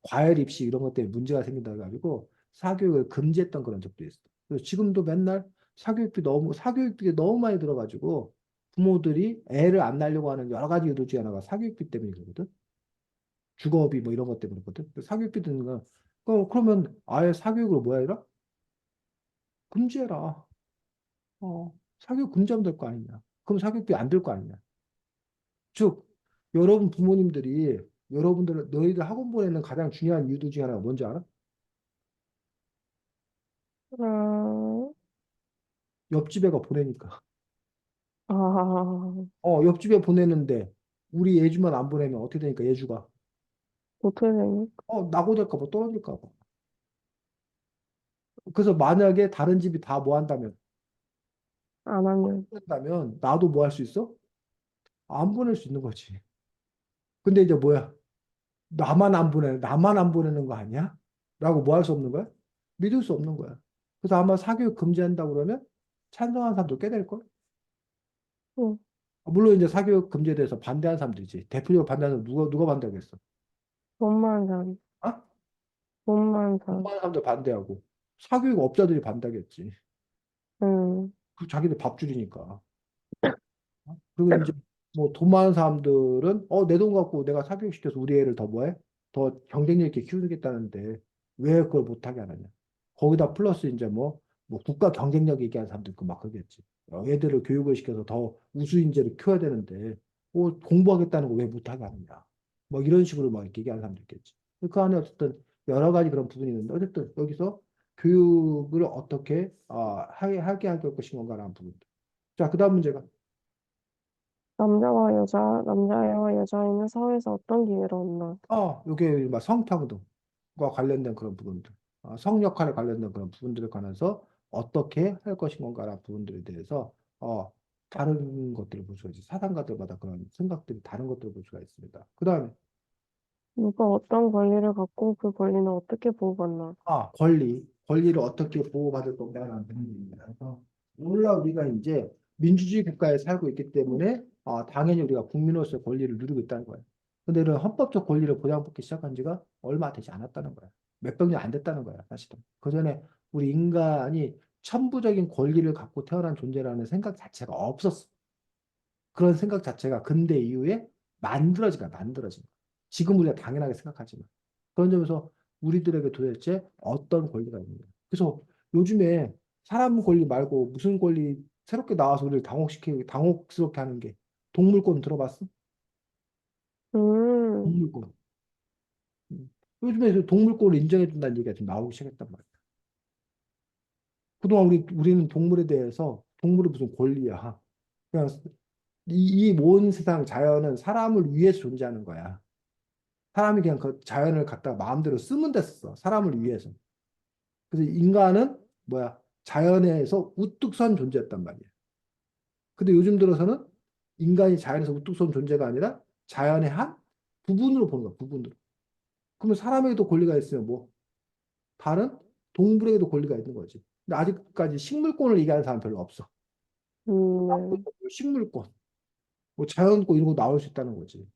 과열 입시 이런 것 때문에 문제가 생긴다 해가지고 사교육을 금지했던 그런 적도 있어. 그래서 지금도 맨날 사교육비가 너무 많이 들어가지고 부모들이 애를 안 낳으려고 하는 여러 가지 이유 중에 하나가 사교육비 때문에 그러거든. 주거비 뭐 이런 것 때문에 그렇거든. 사교육비 드는 거 그러면 아예 사교육으로 뭐 해라? 금지해라. 사교육 금지하면 될 거 아니냐. 그럼 사교육비 안 들 거 아니냐. 즉, 여러분 부모님들이 너희들 학원 보내는 가장 중요한 이유 중에 하나가 뭔지 알아? 아, 옆집 애가 보내니까. 아, 옆집에 보내는데 우리 예주만 안 보내면 어떻게 되니까 예주가 어떻게 되니? 낙오될까 봐 떨어질까 봐. 그래서 만약에 다른 집이 다 뭐 한다면 안 하면, 보낸다면 나도 뭐 할 수 있어? 안 보낼 수 있는 거지. 근데 이제 뭐야? 나만 안 보내는 거 아니야? 라고 뭐 할 수 없는 거야? 믿을 수 없는 거야. 그래서 아마 사교육 금지한다고 그러면 찬성하는 사람도 꽤 될걸? 응, 물론 이제 사교육 금지에 대해서 반대하는 사람들이지. 대표적으로 반대하는 사람 누가 반대하겠어? 돈 많은 사람, 아? 돈 많은 사람. 많은 사람들 반대하고 사교육 업자들이 반대하겠지. 응, 그 자기들 밥 줄이니까. 그리고 이제 뭐 돈 많은 사람들은 내 돈 갖고 내가 사교육 시켜서 우리 애를 더 뭐해? 더 경쟁력 있게 키우겠다는데 왜 그걸 못하게 하느냐? 거기다 플러스 이제 뭐 국가 경쟁력 얘기하는 사람도 있고 막 그러겠지. 애들을 교육을 시켜서 더 우수 인재를 키워야 되는데 공부하겠다는 거 왜 못하게 하느냐? 뭐 이런 식으로 막 이렇게 얘기하는 사람도 있겠지. 그 안에 어쨌든 여러 가지 그런 부분이 있는데 어쨌든 여기서 교육을 어떻게 하게 할 것인가라는 부분. 자, 그다음 문제가 남자애와 여자애는 사회에서 어떤 기회를 얻나? 요게 막 성평등과 관련된 그런 부분들, 성 역할에 관련된 그런 부분들에 관해서 어떻게 할 것인 건가라는 부분들에 대해서 다른 것들을 볼 수가 있어요. 사상가들마다 그런 생각들이 다른 것들을 볼 수가 있습니다. 그다음에 누가 어떤 권리를 갖고 그 권리는 어떻게 보호받나? 권리를 어떻게 보호받을 건가라는 부분입니다. 그래서 오늘날 우리가 이제 민주주의 국가에 살고 있기 때문에 당연히 우리가 국민으로서의 권리를 누리고 있다는 거예요. 근데 이런 헌법적 권리를 보장받기 시작한 지가 얼마 되지 않았다는 거야. 몇백 년 안 됐다는 거야, 사실은. 그전에 우리 인간이 천부적인 권리를 갖고 태어난 존재라는 생각 자체가 없었어. 그런 생각 자체가 근대 이후에 만들어진 거야. 지금 우리가 당연하게 생각하지만. 그런 점에서 우리들에게 도대체 어떤 권리가 있는가. 그래서 요즘에 사람 권리 말고 무슨 권리 새롭게 나와서 우리를 당혹스럽게 하는 게 동물권 들어봤어? 음, 동물권. 요즘에 그 동물권을 인정해준다는 얘기가 좀 나오기 시작했단 말이야. 그동안 우리는 동물에 대해서 동물이 무슨 권리야. 그냥 이온 세상 자연은 사람을 위해서 존재하는 거야. 사람이 그냥 그 자연을 갖다가 마음대로 쓰면 됐어. 사람을 위해서. 그래서 인간은 뭐야? 자연에서 우뚝 선 존재였단 말이야. 근데 요즘 들어서는 인간이 자연에서 우뚝 선 존재가 아니라 자연의 한 부분으로 보는 거야. 부분으로. 그러면 사람에게도 권리가 있으면 뭐 다른 동물에게도 권리가 있는 거지. 근데 아직까지 식물권을 얘기하는 사람 별로 없어. 네. 식물권, 뭐 자연권 이런 거 나올 수 있다는 거지.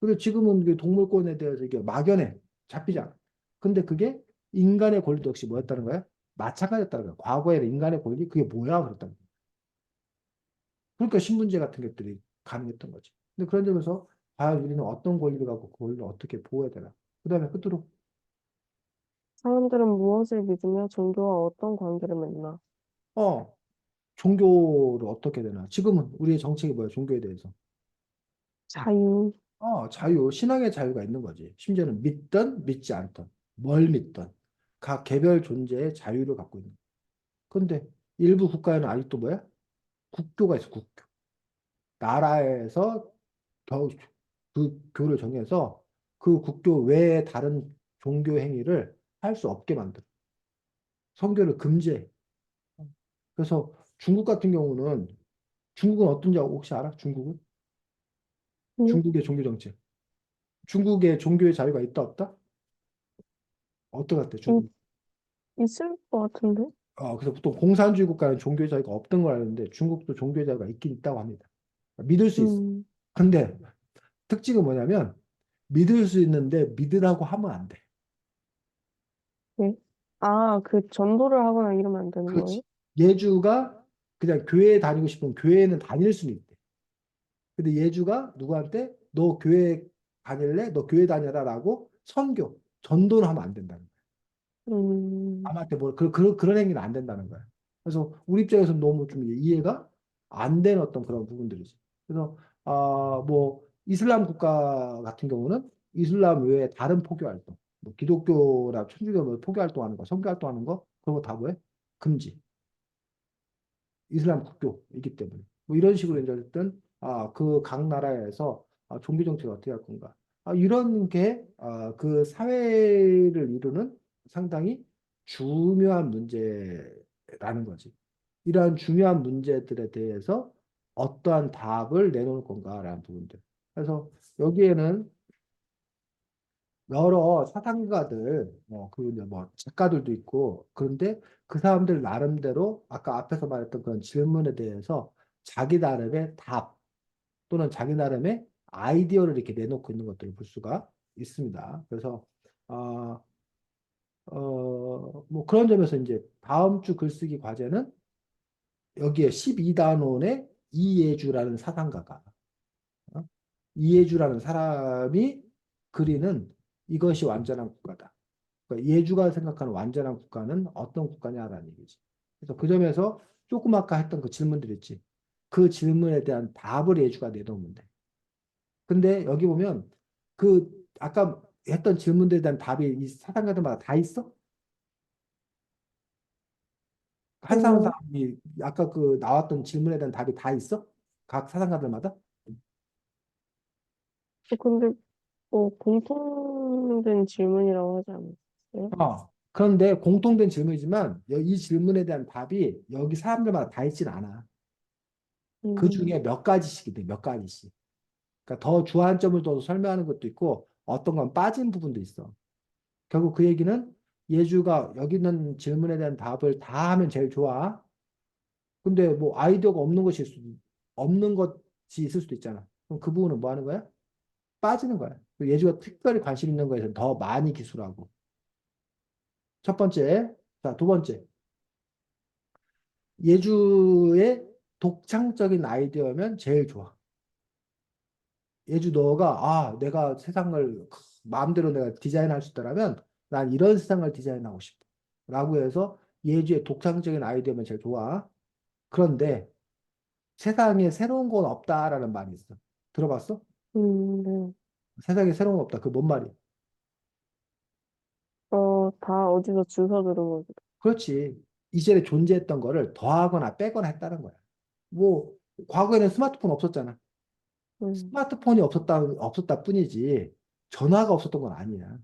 근데 지금은 이게 동물권에 대해서 이게 막연해. 잡히잖아. 근데 그게 인간의 권리도 역시 뭐였다는 거야? 마찬가지였다는 거야. 과거에는 인간의 권리 그게 뭐야? 그랬다는 거야. 그러니까 신문제 같은 것들이 가능했던 거지. 근데 그런 점에서 과연 우리는 어떤 권리를 갖고 그 권리를 어떻게 보호해야 되나? 그다음에 끝으로 사람들은 무엇을 믿으며 종교와 어떤 관계를 맺나? 어 종교를 어떻게 해야 되나? 지금은 우리의 정책이 뭐야? 종교에 대해서. 자유. 자유, 신앙의 자유가 있는 거지. 심지어는 믿든 믿지 않든 뭘 믿든 각 개별 존재의 자유를 갖고 있는. 근데 일부 국가에는 아직도 뭐야? 국교가 있어, 국교. 나라에서 그 교를 정해서 그 국교 외에 다른 종교 행위를 할 수 없게 만들어. 선교를 금지해. 그래서 중국 같은 경우는 중국은 어떤지 혹시 알아? 중국은? 음, 중국의 종교 정책. 중국의 종교의 자유가 있다 없다? 어떨 것 같아, 있, 중국? 있을 것 같은데? 그래서 보통 공산주의 국가는 종교의 자유가 없던 걸 아는데 중국도 종교의 자유가 있긴 있다고 합니다. 믿을 수 있어. 음, 근데 특징은 뭐냐면 믿을 수 있는데 믿으라고 하면 안 돼. 네. 아, 그 전도를 하거나 이러면 안 되는 그렇지. 거예요? 예주가 그냥 교회에 다니고 싶으면 교회는 다닐 수는 있대. 근데 예주가 누구한테 너 교회 다닐래? 너 교회 다녀라라고 선교, 전도를 하면 안 된다는 거야. 음, 남한테 뭐 그런 행위는 안 된다는 거야. 그래서 우리 입장에서는 너무 좀 이해가 안 되는 어떤 그런 부분들이지. 그래서 뭐 이슬람 국가 같은 경우는 이슬람 외에 다른 포교 활동, 뭐 기독교나 천주교 뭐 포교 활동하는 거, 선교 활동하는 거 그런 거 다 뭐해? 금지. 이슬람 국교이기 때문에 뭐 이런 식으로 이제 어쨌든 그 각 나라에서 종교 정책을 어떻게 할 건가 이런 게 그 사회를 이루는 상당히 중요한 문제라는 거지. 이러한 중요한 문제들에 대해서 어떠한 답을 내놓을 건가라는 부분들. 그래서 여기에는 여러 사상가들, 뭐 작가들도 있고, 그런데 그 사람들 나름대로 아까 앞에서 말했던 그런 질문에 대해서 자기 나름의 답 또는 자기 나름의 아이디어를 이렇게 내놓고 있는 것들을 볼 수가 있습니다. 그래서 어, 뭐 그런 점에서 이제 다음 주 글쓰기 과제는 여기에 12단원의 이예주라는 사상가가 어? 이예주라는 사람이 그리는 이것이 완전한 국가다. 그러니까 예주가 생각하는 완전한 국가는 어떤 국가냐라는 얘기지. 그래서 그 점에서 조금 아까 했던 그 질문들 있지. 그 질문에 대한 답을 예주가 내놓으면 돼. 근데 여기 보면 그 아까 했던 질문들에 대한 답이 이 사상가들마다 다 있어? 한 사람 어, 사람이 아까 그 나왔던 질문에 대한 답이 다 있어? 각 사상가들마다? 근데 뭐 공통된 질문이라고 하지 않았어요? 그런데 공통된 질문이지만 이 질문에 대한 답이 여기 사람들마다 다 있진 않아. 그 음, 중에 몇 가지씩 돼, 몇 가지씩. 그러니까 더 주안점을 둬서 설명하는 것도 있고 어떤 건 빠진 부분도 있어. 결국 그 얘기는 예주가 여기 있는 질문에 대한 답을 다 하면 제일 좋아. 근데 뭐 아이디어가 없는 것이 있을 수도 있잖아. 그럼 그 부분은 뭐 하는 거야? 빠지는 거야. 예주가 특별히 관심 있는 거에서 더 많이 기술하고. 첫 번째. 자, 두 번째. 예주의 독창적인 아이디어면 제일 좋아. 예주 너가 내가 세상을 마음대로 내가 디자인할 수 있다면 난 이런 세상을 디자인하고 싶어. 라고 해서 예주의 독창적인 아이디어면 제일 좋아. 그런데 세상에 새로운 건 없다라는 말이 있어. 들어봤어? 네. 세상에 새로운 건 없다. 그 뭔 말이야? 다 어디서 주워 들은 거죠. 그렇지. 이전에 존재했던 거를 더하거나 빼거나 했다는 거야. 뭐 과거에는 스마트폰 없었잖아. 음, 스마트폰이 없었다 뿐이지 전화가 없었던 건 아니야.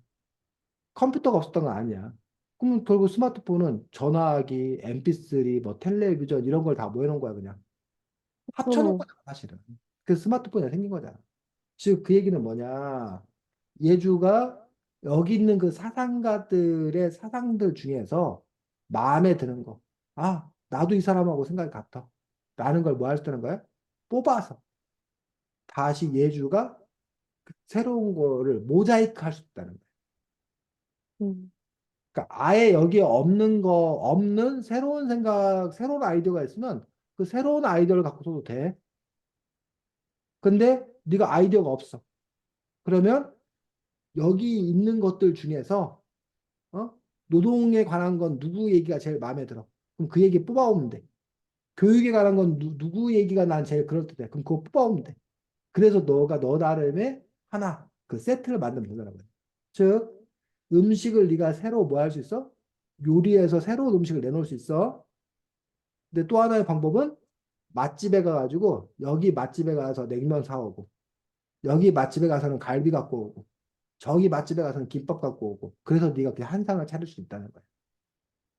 컴퓨터가 없었던 건 아니야. 그럼 결국 스마트폰은 전화기, MP3, 뭐 텔레비전 이런 걸 다 모여놓은 거야, 그냥. 합쳐놓은 음, 거잖아, 사실은. 그 스마트폰이 생긴 거잖아. 즉, 그 얘기는 뭐냐. 예주가 여기 있는 그 사상가들의 사상들 중에서 마음에 드는 거. 아, 나도 이 사람하고 생각이 같아. 라는 걸 뭐 할 수 있다는 거야? 뽑아서 다시 예주가 새로운 거를 모자이크 할 수 있다는 거야. 음, 그러니까 아예 여기에 없는 새로운 생각, 새로운 아이디어가 있으면 그 새로운 아이디어를 갖고 써도 돼. 근데 네가 아이디어가 없어. 그러면 여기 있는 것들 중에서 어? 노동에 관한 건 누구 얘기가 제일 마음에 들어? 그럼 그 얘기 뽑아오면 돼. 교육에 관한 건 누구 얘기가 난 제일 그럴듯해. 그럼 그거 뽑아오면 돼. 그래서 너가 너 나름의 하나 그 세트를 만들면 되더라고요. 즉 음식을 네가 새로 뭐 할 수 있어? 요리해서 새로운 음식을 내놓을 수 있어. 근데 또 하나의 방법은 맛집에 가가지고 여기 맛집에 가서 냉면 사오고 여기 맛집에 가서는 갈비 갖고 오고 저기 맛집에 가서는 김밥 갖고 오고 그래서 네가 그 한 상을 차릴 수 있다는 거야.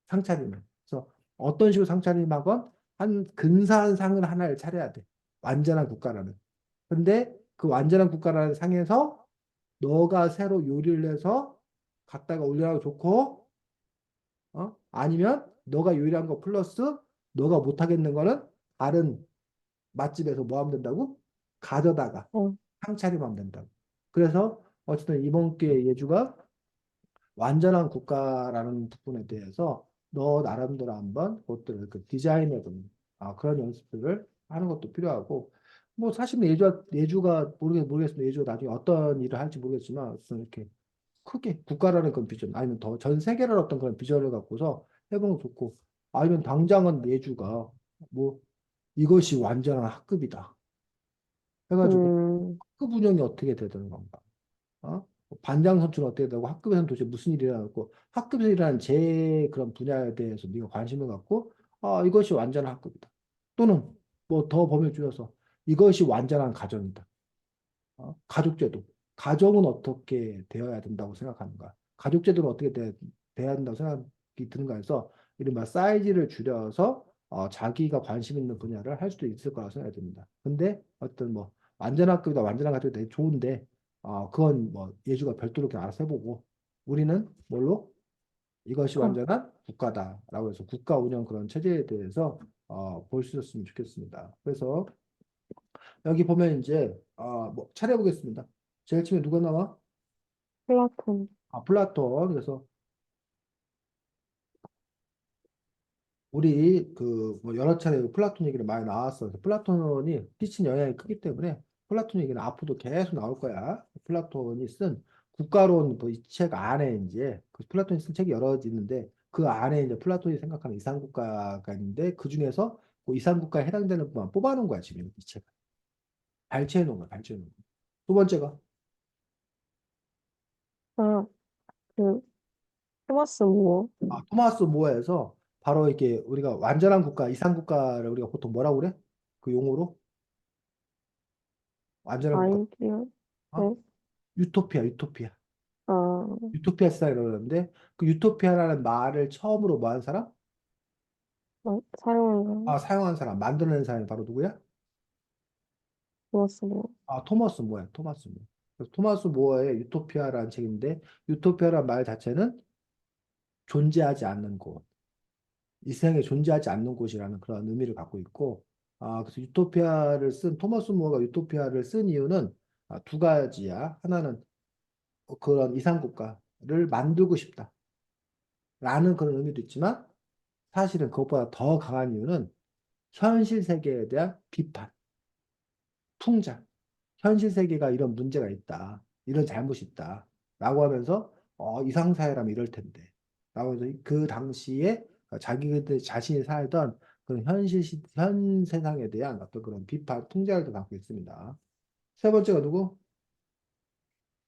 상차림을. 그래서 어떤 식으로 상차림하건 한 근사한 상을 하나를 차려야 돼. 완전한 국가라는. 근데 그 완전한 국가라는 상에서 너가 새로 요리를 해서 갖다가 올려도 좋고 아니면 너가 요리한 거 플러스 너가 못하겠는 거는 다른 맛집에서 뭐 하면 된다고? 가져다가 어, 상차림하면 된다고. 그래서 어쨌든 이번 기회에 예주가 완전한 국가라는 부분에 대해서 너 나름대로 한번 그것들을 그 디자인해보는 그런 연습들을 하는 것도 필요하고 뭐 사실은 예주가 모르겠습니다. 예주가 나중에 어떤 일을 할지 모르겠지만 어떤 이렇게 크게 국가라는 그런 비전 아니면 더 전 세계를 어떤 그런 비전을 갖고서 해보는 것도 좋고 아니면 당장은 예주가 뭐 이것이 완전한 학급이다 해가지고 음, 학급 운영이 어떻게 되는 건가 반장 선출은 어떻게 되고 학급에서는 도대체 무슨 일이 일어나고 학급에서 일어나는 제 그런 분야에 대해서 네가 관심을 갖고 이것이 완전한 학급이다 또는 뭐 더 범위를 줄여서 이것이 완전한 가정이다 가족제도. 가정은 어떻게 되어야 된다고 생각하는가? 가족제도는 어떻게 돼야 된다고 생각이 드는가 해서 이른바 사이즈를 줄여서 자기가 관심 있는 분야를 할 수도 있을 거라고 생각이 듭니다. 근데 어떤 뭐 완전한 학교다 완전한 학교다 되게 좋은데 그건 뭐 예주가 별도로 이렇게 알아서 해보고 우리는 뭘로 이것이 국가. 완전한 국가다라고 해서 국가 운영 그런 체제에 대해서 볼 수 있었으면 좋겠습니다. 그래서 여기 보면 이제 뭐 차려보겠습니다. 제일 처음에 누가 나와? 플라톤. 플라톤. 그래서 우리 그 뭐 여러 차례 플라톤 얘기를 많이 나왔어. 그래서 플라톤이 끼친 영향이 크기 때문에 플라톤 얘기는 앞으로도 계속 나올 거야. 플라톤이 쓴 국가론 뭐 이 책 안에 이제 그 플라톤이 쓴 책이 여러 있는데 그 안에 이제 플라톤이 생각하는 이상국가가 있는데 그 중에서 그 이상국가에 해당되는 것만 뽑아놓은 거야 지금 이 책. 발췌해 놓은 거야 발췌해 놓은 거. 두 번째가 아, 그, 토마스 무어. 토마스 모어에서 바로 이렇게 우리가 완전한 국가, 이상 국가를 우리가 보통 뭐라고 그래? 그 용어로 완전한 국가. 아이디어. 어? 네. 유토피아, 유토피아. 아, 유토피아 시대라고 그러는데 그 유토피아라는 말을 처음으로 뭐 한 사람? 사용한 사람. 사용한 사람, 만들어낸 사람이 바로 누구야? 토마스 무어. 토마스 모어야, 토마스 모어. 그래서 토마스 모어의 유토피아라는 책인데 유토피아라는 말 자체는 존재하지 않는 곳. 이 세상에 존재하지 않는 곳이라는 그런 의미를 갖고 있고, 그래서 유토피아를 쓴, 토머스 무어가 유토피아를 쓴 이유는 두 가지야. 하나는 그런 이상국가를 만들고 싶다라는 그런 의미도 있지만, 사실은 그것보다 더 강한 이유는 현실 세계에 대한 비판, 풍자. 현실 세계가 이런 문제가 있다. 이런 잘못이 있다. 라고 하면서, 이상사회라면 이럴 텐데. 라고 해서 그 당시에 자기들 자신이 살던 그런 현 세상에 대한 어떤 그런 비판, 풍자를 또 담고 있습니다. 세 번째가 누구?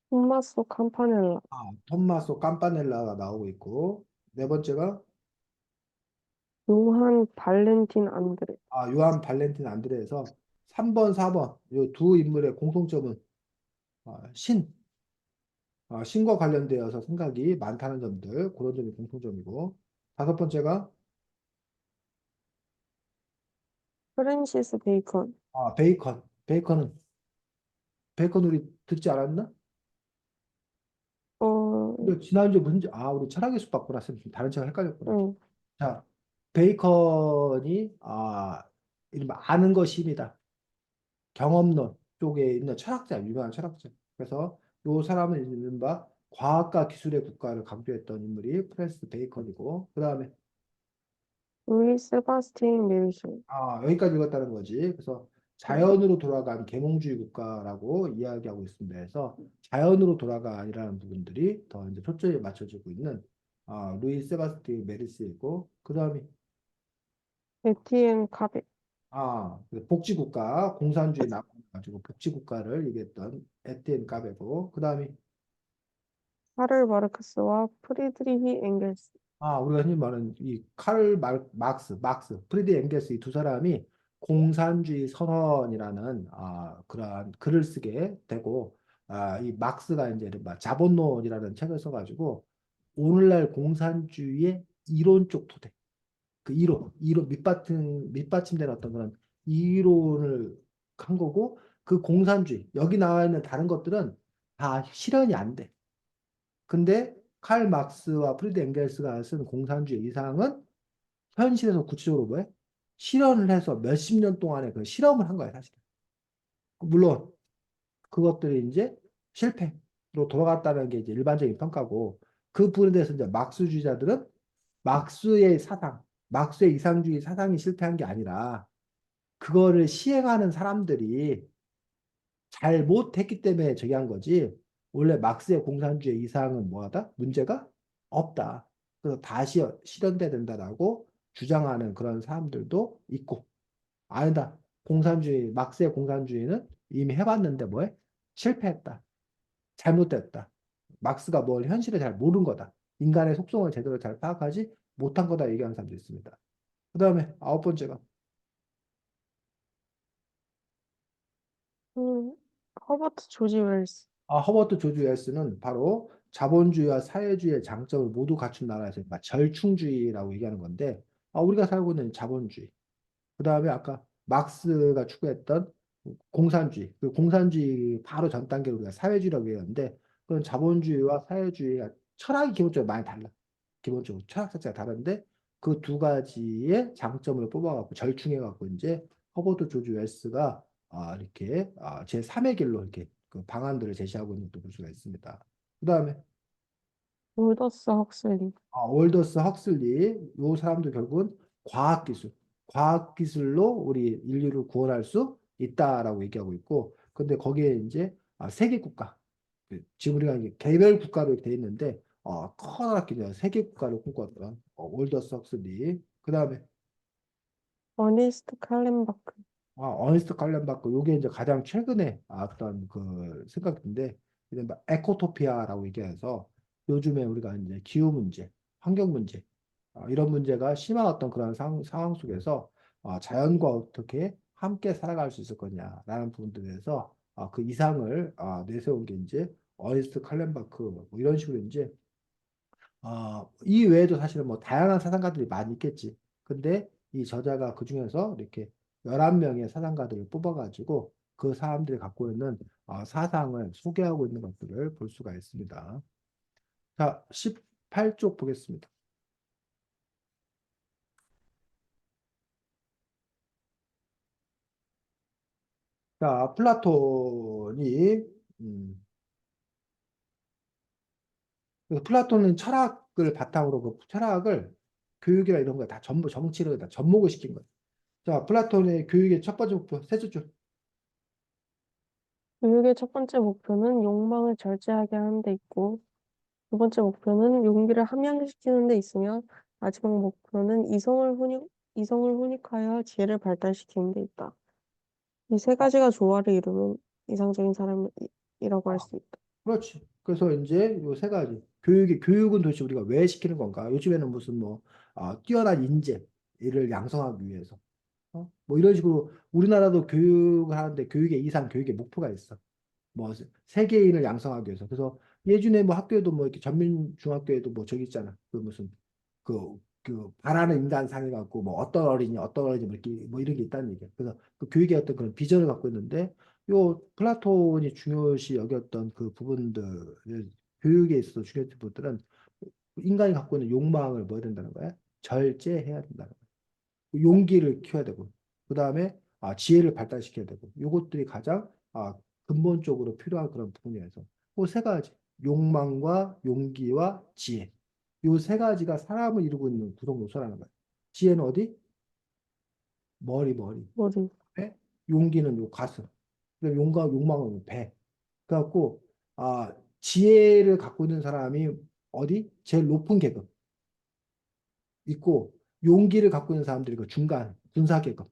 토마스 campanella. 톰마소 깜파넬라가 나오고 있고, 네 번째가 요한 발렌틴 안드레. 요한 발렌틴 안드레에서 3번, 4번 이 두 인물의 공통점은 신, 신과 관련되어서 생각이 많다는 점들 그런 점이 공통점이고 다섯 번째가 프랜시스 베이컨. 베이컨. 베이컨 우리 듣지 않았나? 어, 근데 지난주에 우리 철학의 숲 봤구나. 쌤. 다른 책 헷갈렸구나. 응. 자, 베이컨이 이른바 아는 것이 힘이다. 경험론 쪽에 있는 철학자, 유명한 철학자. 그래서 이 사람은 이른바 과학과 기술의 국가를 강조했던 인물이 프랜시스 베이컨이고, 그 다음에 루이 세바스틴 밀실. 여기까지 읽었다는 거지. 그래서 응. 자연으로 돌아간 계몽주의 국가라고 이야기하고 있습니다. 그래서 자연으로 돌아간이라는 부분들이 더 이제 초점이 맞춰지고 있는 루이 세바스틴 메르시이고, 그 다음에 에티엔 카베. 그 복지국가, 공산주의 나가지고 복지국가를 얘기했던 에티엔 까베고, 그 다음에 카를 마르크스와 프리드리히 엥겔스. 우리가 흔히 말하는 이 카를 막스, 프리드 엥겔스 이 두 사람이 공산주의 선언이라는 그러한 글을 쓰게 되고, 이 막스가 이제 이른바 자본론이라는 책을 써가지고 오늘날 공산주의의 이론 쪽 토대, 그 이론 밑받침되는 어떤 그런 이론을 한 거고, 그 공산주의 여기 나와 있는 다른 것들은 다 실현이 안 돼. 근데 칼 막스와 프리드 엥겔스가 쓴 공산주의 이상은 현실에서 구체적으로 뭐해? 실현을 해서 몇십 년 동안에 그 실험을 한 거야, 사실. 물론 그것들이 이제 실패로 돌아갔다는 게 이제 일반적인 평가고, 그 부분에 대해서 이제 막스주의자들은 막스의 사상, 막스의 이상주의 사상이 실패한 게 아니라 그거를 시행하는 사람들이 잘 못했기 때문에 저기 한 거지. 원래 막스의 공산주의 이상은 뭐하다? 문제가 없다. 그래서 다시 실현돼야 된다라고 주장하는 그런 사람들도 있고, 아니다. 막스의 공산주의는 이미 해봤는데 뭐해? 실패했다. 잘못됐다. 막스가 뭘 현실을 잘 모르는 거다. 인간의 속성을 제대로 잘 파악하지 못한 거다 얘기하는 사람도 있습니다. 그 다음에 아홉 번째가 음, 허버트 조지 웰스. 허버트 조지 웰스는 바로 자본주의와 사회주의의 장점을 모두 갖춘 나라에서 절충주의라고 얘기하는 건데, 우리가 살고 있는 자본주의, 그 다음에 아까 막스가 추구했던 공산주의, 그 공산주의 바로 전 단계로 우리가 사회주의라고 얘기하는데, 그런 자본주의와 사회주의가 철학이 기본적으로 많이 달라. 기본적으로 철학 자체가 다른데 그 두 가지의 장점을 뽑아갖고 절충해갖고 이제 허버트 조지 웰스가 이렇게 제 3의 길로 이렇게 그 방안들을 제시하고 있는 것도 볼 수가 있습니다. 그 다음에 올더스 헉슬리. 올더스 헉슬리 요 사람도 결국은 과학기술, 과학기술로 우리 인류를 구원할 수 있다라고 얘기하고 있고, 근데 거기에 이제 세계 국가, 지금 우리가 이제 개별 국가로 돼 있는데 커다랗게 이제 세계 국가를 꿈꿨던 올더스 헉슬리, 그 다음에 어니스트 칼렌바크. 어니스트 칼렌바크 요게 이제 가장 최근에 어떤 그 생각인데, 이른바 에코토피아라고 얘기해서 요즘에 우리가 이제 기후 문제, 환경 문제 이런 문제가 심한 어떤 그런 상황 속에서 자연과 어떻게 함께 살아갈 수 있을 거냐라는 부분들에 대해서 그 이상을 내세운 게 이제 어니스트 칼렌바크 뭐 이런 식으로 이제 이 외에도 사실은 뭐 다양한 사상가들이 많이 있겠지. 근데 이 저자가 그 중에서 이렇게 11명의 사상가들을 뽑아가지고 그 사람들이 갖고 있는 사상을 소개하고 있는 것들을 볼 수가 있습니다. 자, 18쪽 보겠습니다. 자, 플라톤이 음, 그래서 플라톤은 철학을 바탕으로 그 철학을 교육이나 이런 거 다 전부 정치를 다 접목을 시킨 거예요. 자, 플라톤의 교육의 첫 번째 목표, 셋째 줄. 교육의 첫 번째 목표는 욕망을 절제하게 하는 데 있고, 두 번째 목표는 용기를 함양시키는 데 있으며, 마지막 목표는 이성을 훈육하여 지혜를 발달시키는 데 있다. 이 세 가지가 조화를 이루면 이상적인 사람이라고 할 수 있다. 그렇지. 그래서 이제 요 세 가지. 교육은 도대체 우리가 왜 시키는 건가? 요즘에는 무슨 뭐, 뛰어난 인재. 세계인을 양성하기 위해서. 뭐 이런 식으로 우리나라도 교육을 하는데 교육의 이상 교육의 목표가 있어. 뭐 세계인을 양성하기 위해서. 그래서 예전에 뭐 학교에도 뭐 이렇게 전민 중학교에도 뭐 저기 있잖아. 그 무슨 바라는 인간상 해갖고 뭐 어떤 어린이 뭐 이렇게 뭐 이런 게 있다는 얘기야. 그래서 그 교육의 어떤 그런 비전을 갖고 있는데 요 플라톤이 중요시 여겼던 그 부분들 교육에 있어서 중요한 부분들은 인간이 갖고 있는 욕망을 뭐 해야 된다는 거야? 절제해야 된다는 거야. 용기를 키워야 되고 그다음에 지혜를 발달시켜야 되고 요것들이 가장 근본적으로 필요한 그런 부분이어서 그 세 가지 욕망과 용기와 지혜 요 세 가지가 사람을 이루고 있는 구성 요소라는 거예요. 지혜는 어디? 머리. 머리. 배? 용기는 요 가슴. 그다음에 욕망은 배. 그래갖고 지혜를 갖고 있는 사람이 어디? 제일 높은 계급 있고 용기를 갖고 있는 사람들이 그 중간 군사 계급.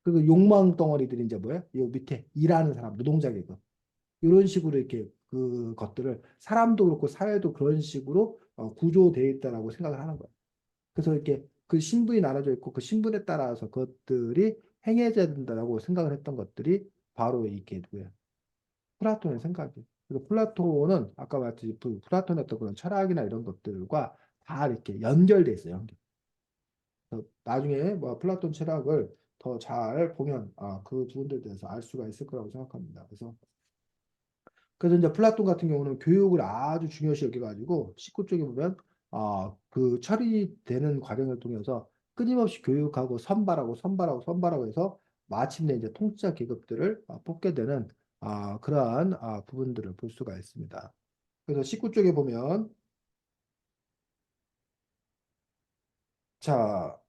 그리고 욕망 덩어리들이 이제 뭐야? 요 밑에 일하는 사람, 노동자 계급. 이런 식으로 이렇게 그 것들을 사람도 그렇고 사회도 그런 식으로 구조되어 있다라고 생각을 하는 거예요. 그래서 이렇게 그 신분이 나눠져 있고 그 신분에 따라서 그것들이 행해져야 된다라고 생각을 했던 것들이 바로 이게 누구야? 플라톤의 생각이에요. 그래서 플라톤은 아까 말했듯이 플라톤의 어떤 그런 철학이나 이런 것들과 다 이렇게 연결돼 있어요. 그래서 나중에 뭐 플라톤 철학을 더 잘 보면 그 부분들에 대해서 알 수가 있을 거라고 생각합니다. 그래서 이제 플라톤 같은 경우는 교육을 아주 중요시 여겨가지고 19쪽에 보면 그 처리되는 과정을 통해서 끊임없이 교육하고 선발하고 해서 마침내 이제 통치자 계급들을 뽑게 되는 그러한 부분들을 볼 수가 있습니다. 그래서 19쪽에 보면 자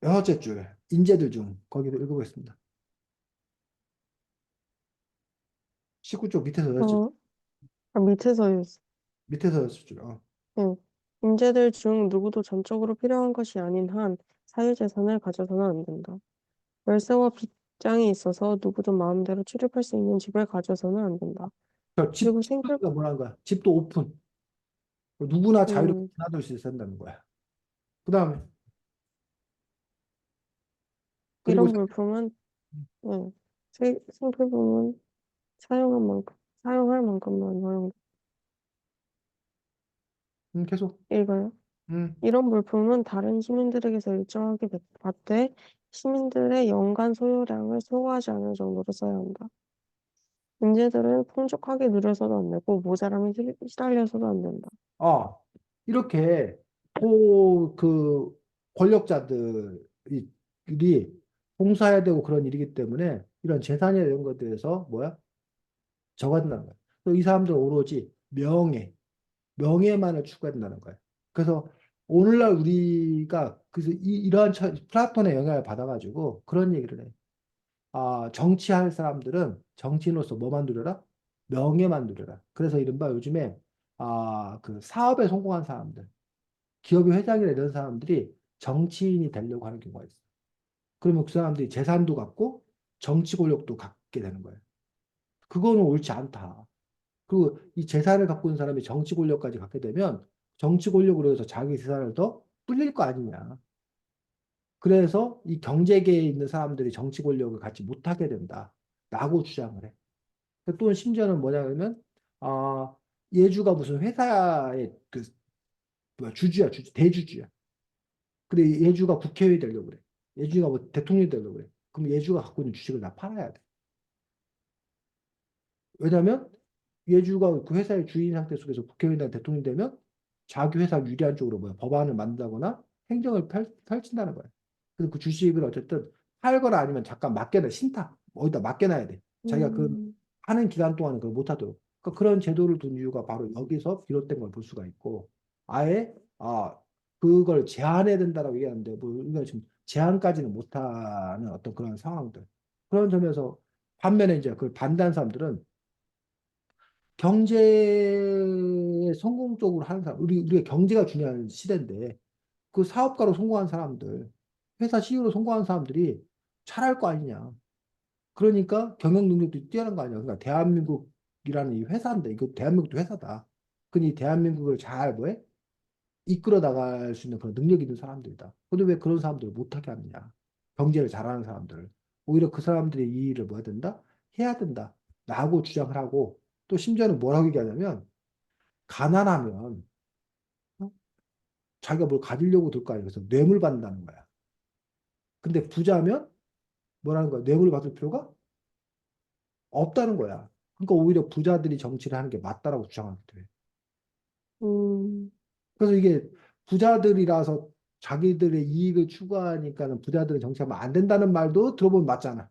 여섯째 줄 인재들 중 거기도 읽어보겠습니다. 19쪽 밑에서 여섯째 어, 밑에서 있어. 밑에서 여섯째 줄. 응. 인재들 중 누구도 전적으로 필요한 것이 아닌 한 사유재산을 가져서는 안 된다. 월세와 빚장이 있어서 누구도 마음대로 출입할 수 있는 집을 가져서는 안 된다. 집 그리고 집가 뭐라는 거야? 집도 오픈. 누구나 자유롭게 음, 드나들 수 있어야 한다는 거야. 그 다음에 그리고 이런 물품은, 생필품은 사용한 만큼, 사용할 만큼만 허용, 계속 읽어요. 음, 이런 물품은 다른 시민들에게서 일정하게 받되 시민들의 연간 소요량을 초과하지 않을 정도로 써야 한다. 인재들은 풍족하게 누려서도 안 되고 모자람이 시달려서도 안 된다. 아 이렇게 그 권력자들이 봉사해야 되고 그런 일이기 때문에 이런 재산이나 이런 것에 대해서 뭐야 적어야 된다는 거야. 또 이 사람들은 오로지 명예만을 추구한다는 거야. 그래서 오늘날 우리가 그래서 이러한 플라톤의 영향을 받아가지고 그런 얘기를 해. 정치할 사람들은 정치인으로서 뭐만 누려라? 명예만 누려라. 그래서 이른바 요즘에 그 사업에 성공한 사람들, 기업의 회장이나 이런 사람들이 정치인이 되려고 하는 경우가 있어. 그러면 그 사람들이 재산도 갖고 정치 권력도 갖게 되는 거예요. 그거는 옳지 않다. 그리고 이 재산을 갖고 있는 사람이 정치 권력까지 갖게 되면 정치 권력으로 해서 자기 재산을 더 불릴 거 아니냐. 그래서 이 경제계에 있는 사람들이 정치 권력을 갖지 못하게 된다라고 주장을 해. 또 심지어는 뭐냐면 아 예주가 무슨 회사의 그 뭐야 주주야 대주주야. 근데 예주가 국회의원이 되려고 그래. 예주가 뭐 대통령이 되려고 그래. 그럼 예주가 갖고 있는 주식을 다 팔아야 돼. 왜냐하면 예주가 그 회사의 주인 상태 속에서 국회의원이나 대통령이 되면 자기 회사 유리한 쪽으로 뭐야 법안을 만든다거나 행정을 펼친다는 거야. 그래서 그 주식을 어쨌든 팔거나 아니면 잠깐 맡겨놔 신탁 어디다 맡겨놔야 돼. 자기가 그 음, 하는 기간 동안은 그걸 못하도록. 그러니까 그런 제도를 둔 이유가 바로 여기서 비롯된 걸 볼 수가 있고 아예 그걸 제한해야 된다라고 얘기하는데 뭐 우리가 지금 제한까지는 못하는 어떤 그런 상황들. 그런 점에서 반면에 이제 그걸 반대하는 사람들은 경제에 성공적으로 하는 사람, 우리가 경제가 중요한 시대인데, 그 사업가로 성공한 사람들, 회사 CEO로 성공한 사람들이 잘할 거 아니냐. 그러니까 경영 능력도 뛰어난 거 아니야. 그러니까 대한민국이라는 이 회사인데, 이거 대한민국도 회사다. 근데 이 대한민국을 잘 뭐해? 이끌어 나갈 수 있는 그런 능력이 있는 사람들이다. 근데 왜 그런 사람들을 못하게 하느냐? 경제를 잘하는 사람들을. 오히려 그 사람들의 이 일을 뭐 해야 된다? 해야 된다. 라고 주장을 하고 또 심지어는 뭐라고 얘기하냐면 가난하면 어? 자기가 뭘 가지려고 들 거 아니야. 그래서 뇌물 받는다는 거야. 근데 부자면 뭐라는 거야? 뇌물 받을 필요가 없다는 거야. 그러니까 오히려 부자들이 정치를 하는 게 맞다라고 주장하기도 해. 음, 그래서 이게 부자들이라서 자기들의 이익을 추구하니까는 부자들은 정치하면 안 된다는 말도 들어보면 맞잖아.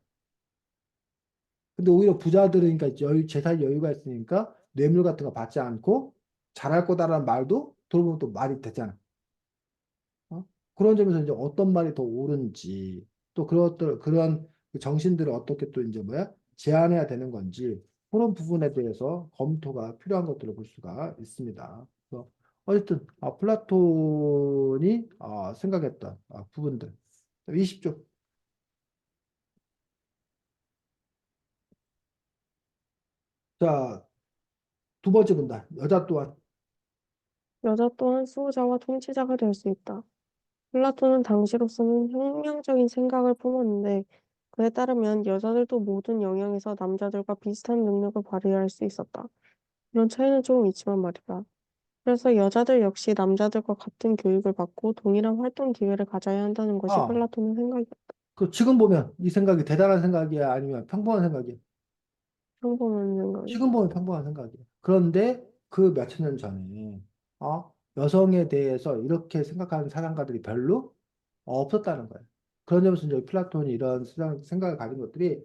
근데 오히려 부자들은 그러니까 재산 여유가 있으니까 뇌물 같은 거 받지 않고 잘할 거다라는 말도 들어보면 또 말이 되잖아. 어? 그런 점에서 이제 어떤 말이 더 옳은지 또 그런 그 정신들을 어떻게 또 이제 뭐야 제한해야 되는 건지 그런 부분에 대해서 검토가 필요한 것들을 볼 수가 있습니다. 그래서 어쨌든 플라톤이 생각했던 부분들 20쪽. 자, 두 번째 문단. 여자 또한 여자 또한 수호자와 통치자가 될 수 있다. 플라톤은 당시로서는 혁명적인 생각을 품었는데 그에 따르면 여자들도 모든 영역에서 남자들과 비슷한 능력을 발휘할 수 있었다. 이런 차이는 조금 있지만 말이다. 그래서 여자들 역시 남자들과 같은 교육을 받고 동일한 활동 기회를 가져야 한다는 것이 아, 플라톤의 생각이었다. 그 지금 보면 이 생각이 대단한 생각이야 아니면 평범한 생각이야? 평범한 생각이. 지금 보면 평범한 생각이야. 그런데 그 몇천 년 전에 여성에 대해서 이렇게 생각하는 사상가들이 별로 없었다는 거예요. 그런 점에서 이제 플라톤이 이런 생각을 가진 것들이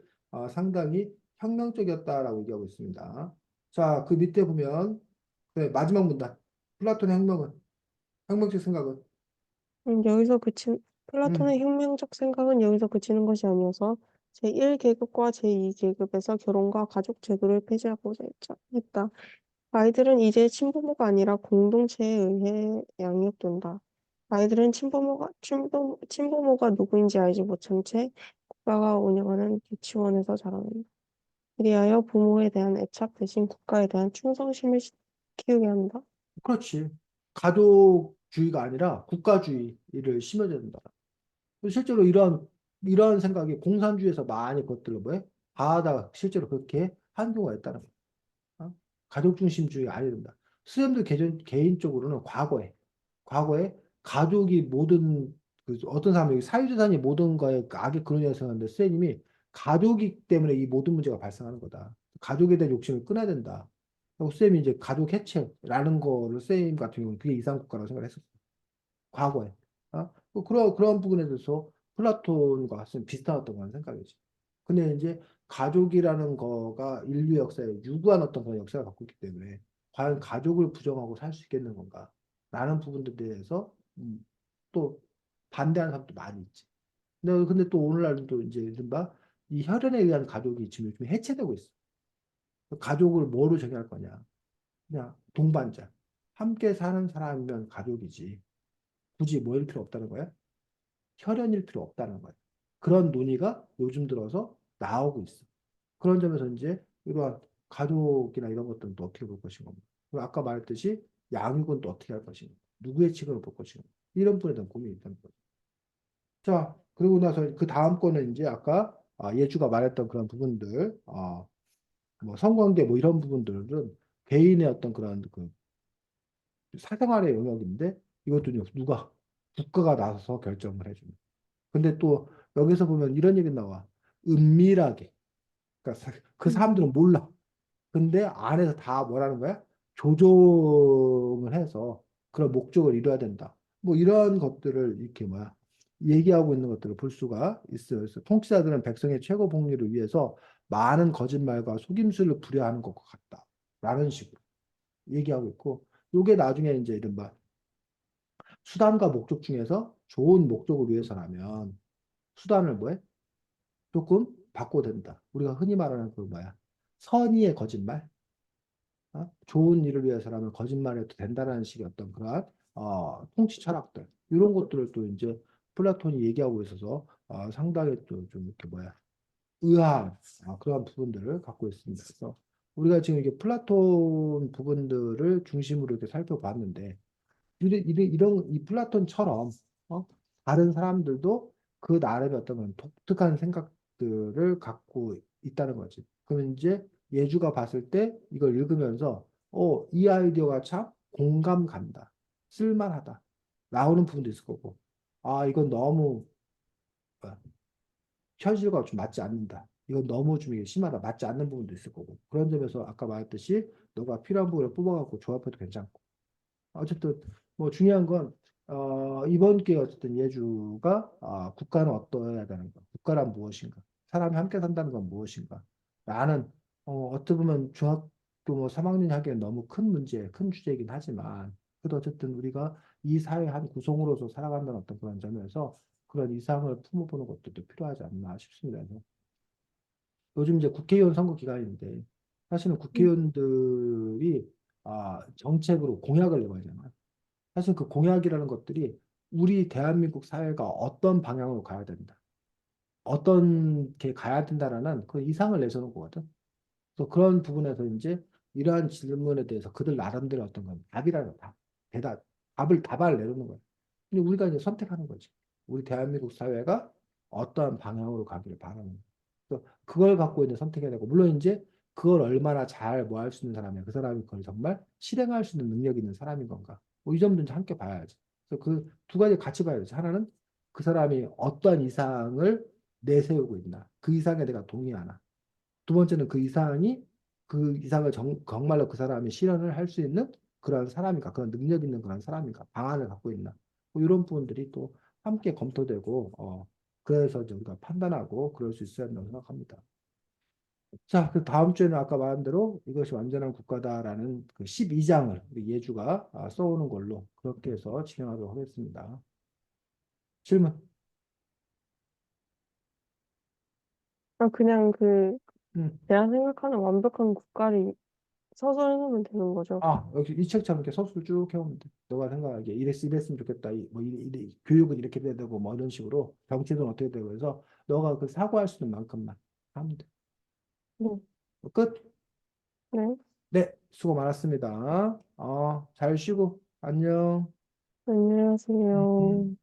상당히 혁명적이었다라고 얘기하고 있습니다. 자, 그 밑에 보면 네, 마지막 문단. 플라톤의 혁명적 생각은 여기서 플라톤의 음, 혁명적 생각은 여기서 그치는 것이 아니어서 제1계급과 제2계급에서 결혼과 가족 제도를 폐지하고자 했다. 아이들은 이제 친부모가 아니라 공동체에 의해 양육된다. 아이들은 친부모가 누구인지 알지 못한 채 국가가 운영하는 유치원에서 자라는다. 그리하여 부모에 대한 애착 대신 국가에 대한 충성심을 키우게 한다. 그렇지. 가족주의가 아니라 국가주의를 심어야 된다. 실제로 이러한 생각이 공산주의에서 많이 그것들로 뭐해? 다하다가 실제로 그렇게 한 경우가 있다는 거야. 어? 가족 중심주의가 아니야 된다. 수렴도 개인적으로는 과거에 가족이 모든 그 어떤 사람이 사유재산이 모든 거에 악의 근원이라고 생각하는데 쌤님이 가족이기 때문에 이 모든 문제가 발생하는 거다. 가족에 대한 욕심을 끊어야 된다. 그리고 쌤이 이제 가족 해체라는 거를 쌤 같은 경우는 그게 이상국가라고 생각을 했었어. 과거에. 그런 부분에 대해서 플라톤과 좀 비슷하다고 하는 생각이지. 근데 이제 가족이라는 거가 인류 역사에 유구한 어떤 그런 역사를 갖고 있기 때문에 과연 가족을 부정하고 살 수 있겠는 건가? 라는 부분들에 대해서 또 반대하는 사람도 많이 있지. 근데 또 오늘날은 또 이제 이른바 이 혈연에 의한 가족이 지금 요즘 해체되고 있어. 가족을 뭐로 정의할 거냐? 그냥 동반자. 함께 사는 사람이면 가족이지. 굳이 뭐일 필요 없다는 거야? 혈연일 필요 없다는 거야. 그런 논의가 요즘 들어서 나오고 있어. 그런 점에서 이제 이러한 가족이나 이런 것들은 또 어떻게 볼 것인가. 그리고 아까 말했듯이 양육은 또 어떻게 할 것인가. 누구의 책임을 볼 것인가. 이런 부분에 대한 고민이 있다는 거죠. 자, 그리고 나서 그 다음 거는 이제 아까 예주가 말했던 그런 부분들, 뭐 성관계 뭐 이런 부분들은 개인의 어떤 그런 그 사생활의 영역인데 이것도 누가 국가가 나서서 결정을 해줍니다. 근데 또 여기서 보면 이런 얘기 나와. 은밀하게. 그러니까 그 음, 사람들은 몰라. 근데 안에서 다 뭐라는 거야? 조종을 해서 그런 목적을 이뤄야 된다. 뭐 이런 것들을 이렇게 뭐야? 얘기하고 있는 것들을 볼 수가 있어요. 그래서 통치자들은 백성의 최고 복리를 위해서 많은 거짓말과 속임수를 부려하는 것 같다. 라는 식으로 얘기하고 있고, 요게 나중에 이제 이른바 수단과 목적 중에서 좋은 목적을 위해서라면 수단을 뭐해? 조금 바꿔도 된다. 우리가 흔히 말하는 그 뭐야? 선의의 거짓말? 좋은 일을 위해서라면 거짓말해도 된다라는 식의 어떤 그러한 통치 철학들 이런 것들을 또 이제 플라톤이 얘기하고 있어서 상당히 또 좀 이렇게 뭐야 의아한 그런 부분들을 갖고 있습니다. 그래서 우리가 지금 이게 플라톤 부분들을 중심으로 이렇게 살펴봤는데 이런 이 플라톤처럼 다른 사람들도 그 나름의 어떤 그런 독특한 생각들을 갖고 있다는 거지. 그러면 이제 예주가 봤을 때 이걸 읽으면서 이 아이디어가 참 공감 간다. 쓸만하다. 나오는 부분도 있을 거고. 아, 이건 너무 어, 현실과 좀 맞지 않는다. 이건 너무 좀 이게 심하다. 맞지 않는 부분도 있을 거고. 그런 점에서 아까 말했듯이 너가 필요한 부분을 뽑아갖고 조합해도 괜찮고. 어쨌든 뭐 중요한 건 이번 기회에 어쨌든 예주가 국가는 어떠해야 되는가, 국가란 무엇인가, 사람이 함께 산다는 건 무엇인가, 라는 어떻게 보면 중학교 뭐 3학년이 하기엔 너무 큰 문제, 큰 주제이긴 하지만 그래도 어쨌든 우리가 이 사회 한 구성으로서 살아간다는 어떤 그런 점에서 그런 이상을 품어보는 것도 또 필요하지 않나 싶습니다. 요즘 이제 국회의원 선거 기간인데 사실은 음, 국회의원들이 정책으로 공약을 내고 하잖아요. 사실 그 공약이라는 것들이 우리 대한민국 사회가 어떤 방향으로 가야 된다. 어떤 게 가야 된다라는 그 이상을 내세우는 거거든. 그래서 그런 부분에서 이제 이러한 질문에 대해서 그들 나름대로 어떤 건 답이라는 답, 대답, 답을 내놓는 거야. 근데 우리가 이제 선택하는 거지. 우리 대한민국 사회가 어떠한 방향으로 가기를 바라는 거야. 그래서 그걸 갖고 이제 선택해야 되고, 물론 이제 그걸 얼마나 잘 뭐 할 수 있는 사람이야. 그 사람이 그걸 정말 실행할 수 있는 능력이 있는 사람인 건가. 뭐 이 점도 이제 함께 봐야지. 그래서 그 두 가지 같이 봐야지. 하나는 그 사람이 어떠한 이상을 내세우고 있나. 그 이상에 내가 동의하나. 두 번째는 그 이상을 정말로 그 사람이 실현을 할 수 있는 그런 사람인가, 그런 능력 있는 그런 사람인가, 방안을 갖고 있나, 뭐 이런 부분들이 또 함께 검토되고, 그래서 이제 우리가 판단하고 그럴 수 있어야 한다고 생각합니다. 자, 그 다음 주에는 아까 말한 대로 이것이 완전한 국가다라는 그 12장을 우리 예주가 써오는 걸로 그렇게 해서 진행하도록 하겠습니다. 질문. 그냥 음. 제가 생각하는 완벽한 국가를 서술해 놓으면 되는 거죠. 여기 이 책처럼 이렇게 서술 쭉 해오면 돼. 너가 생각하기에 이랬으면 좋겠다. 뭐 교육은 이렇게 돼야 되고 뭐 이런 식으로 정치는 어떻게 되고 해서 너가 그 사고할 수 있는 만큼만 하면 돼. 네, 끝. 네, 네, 수고 많았습니다. 잘 쉬고 안녕. 안녕히 음. 가세요.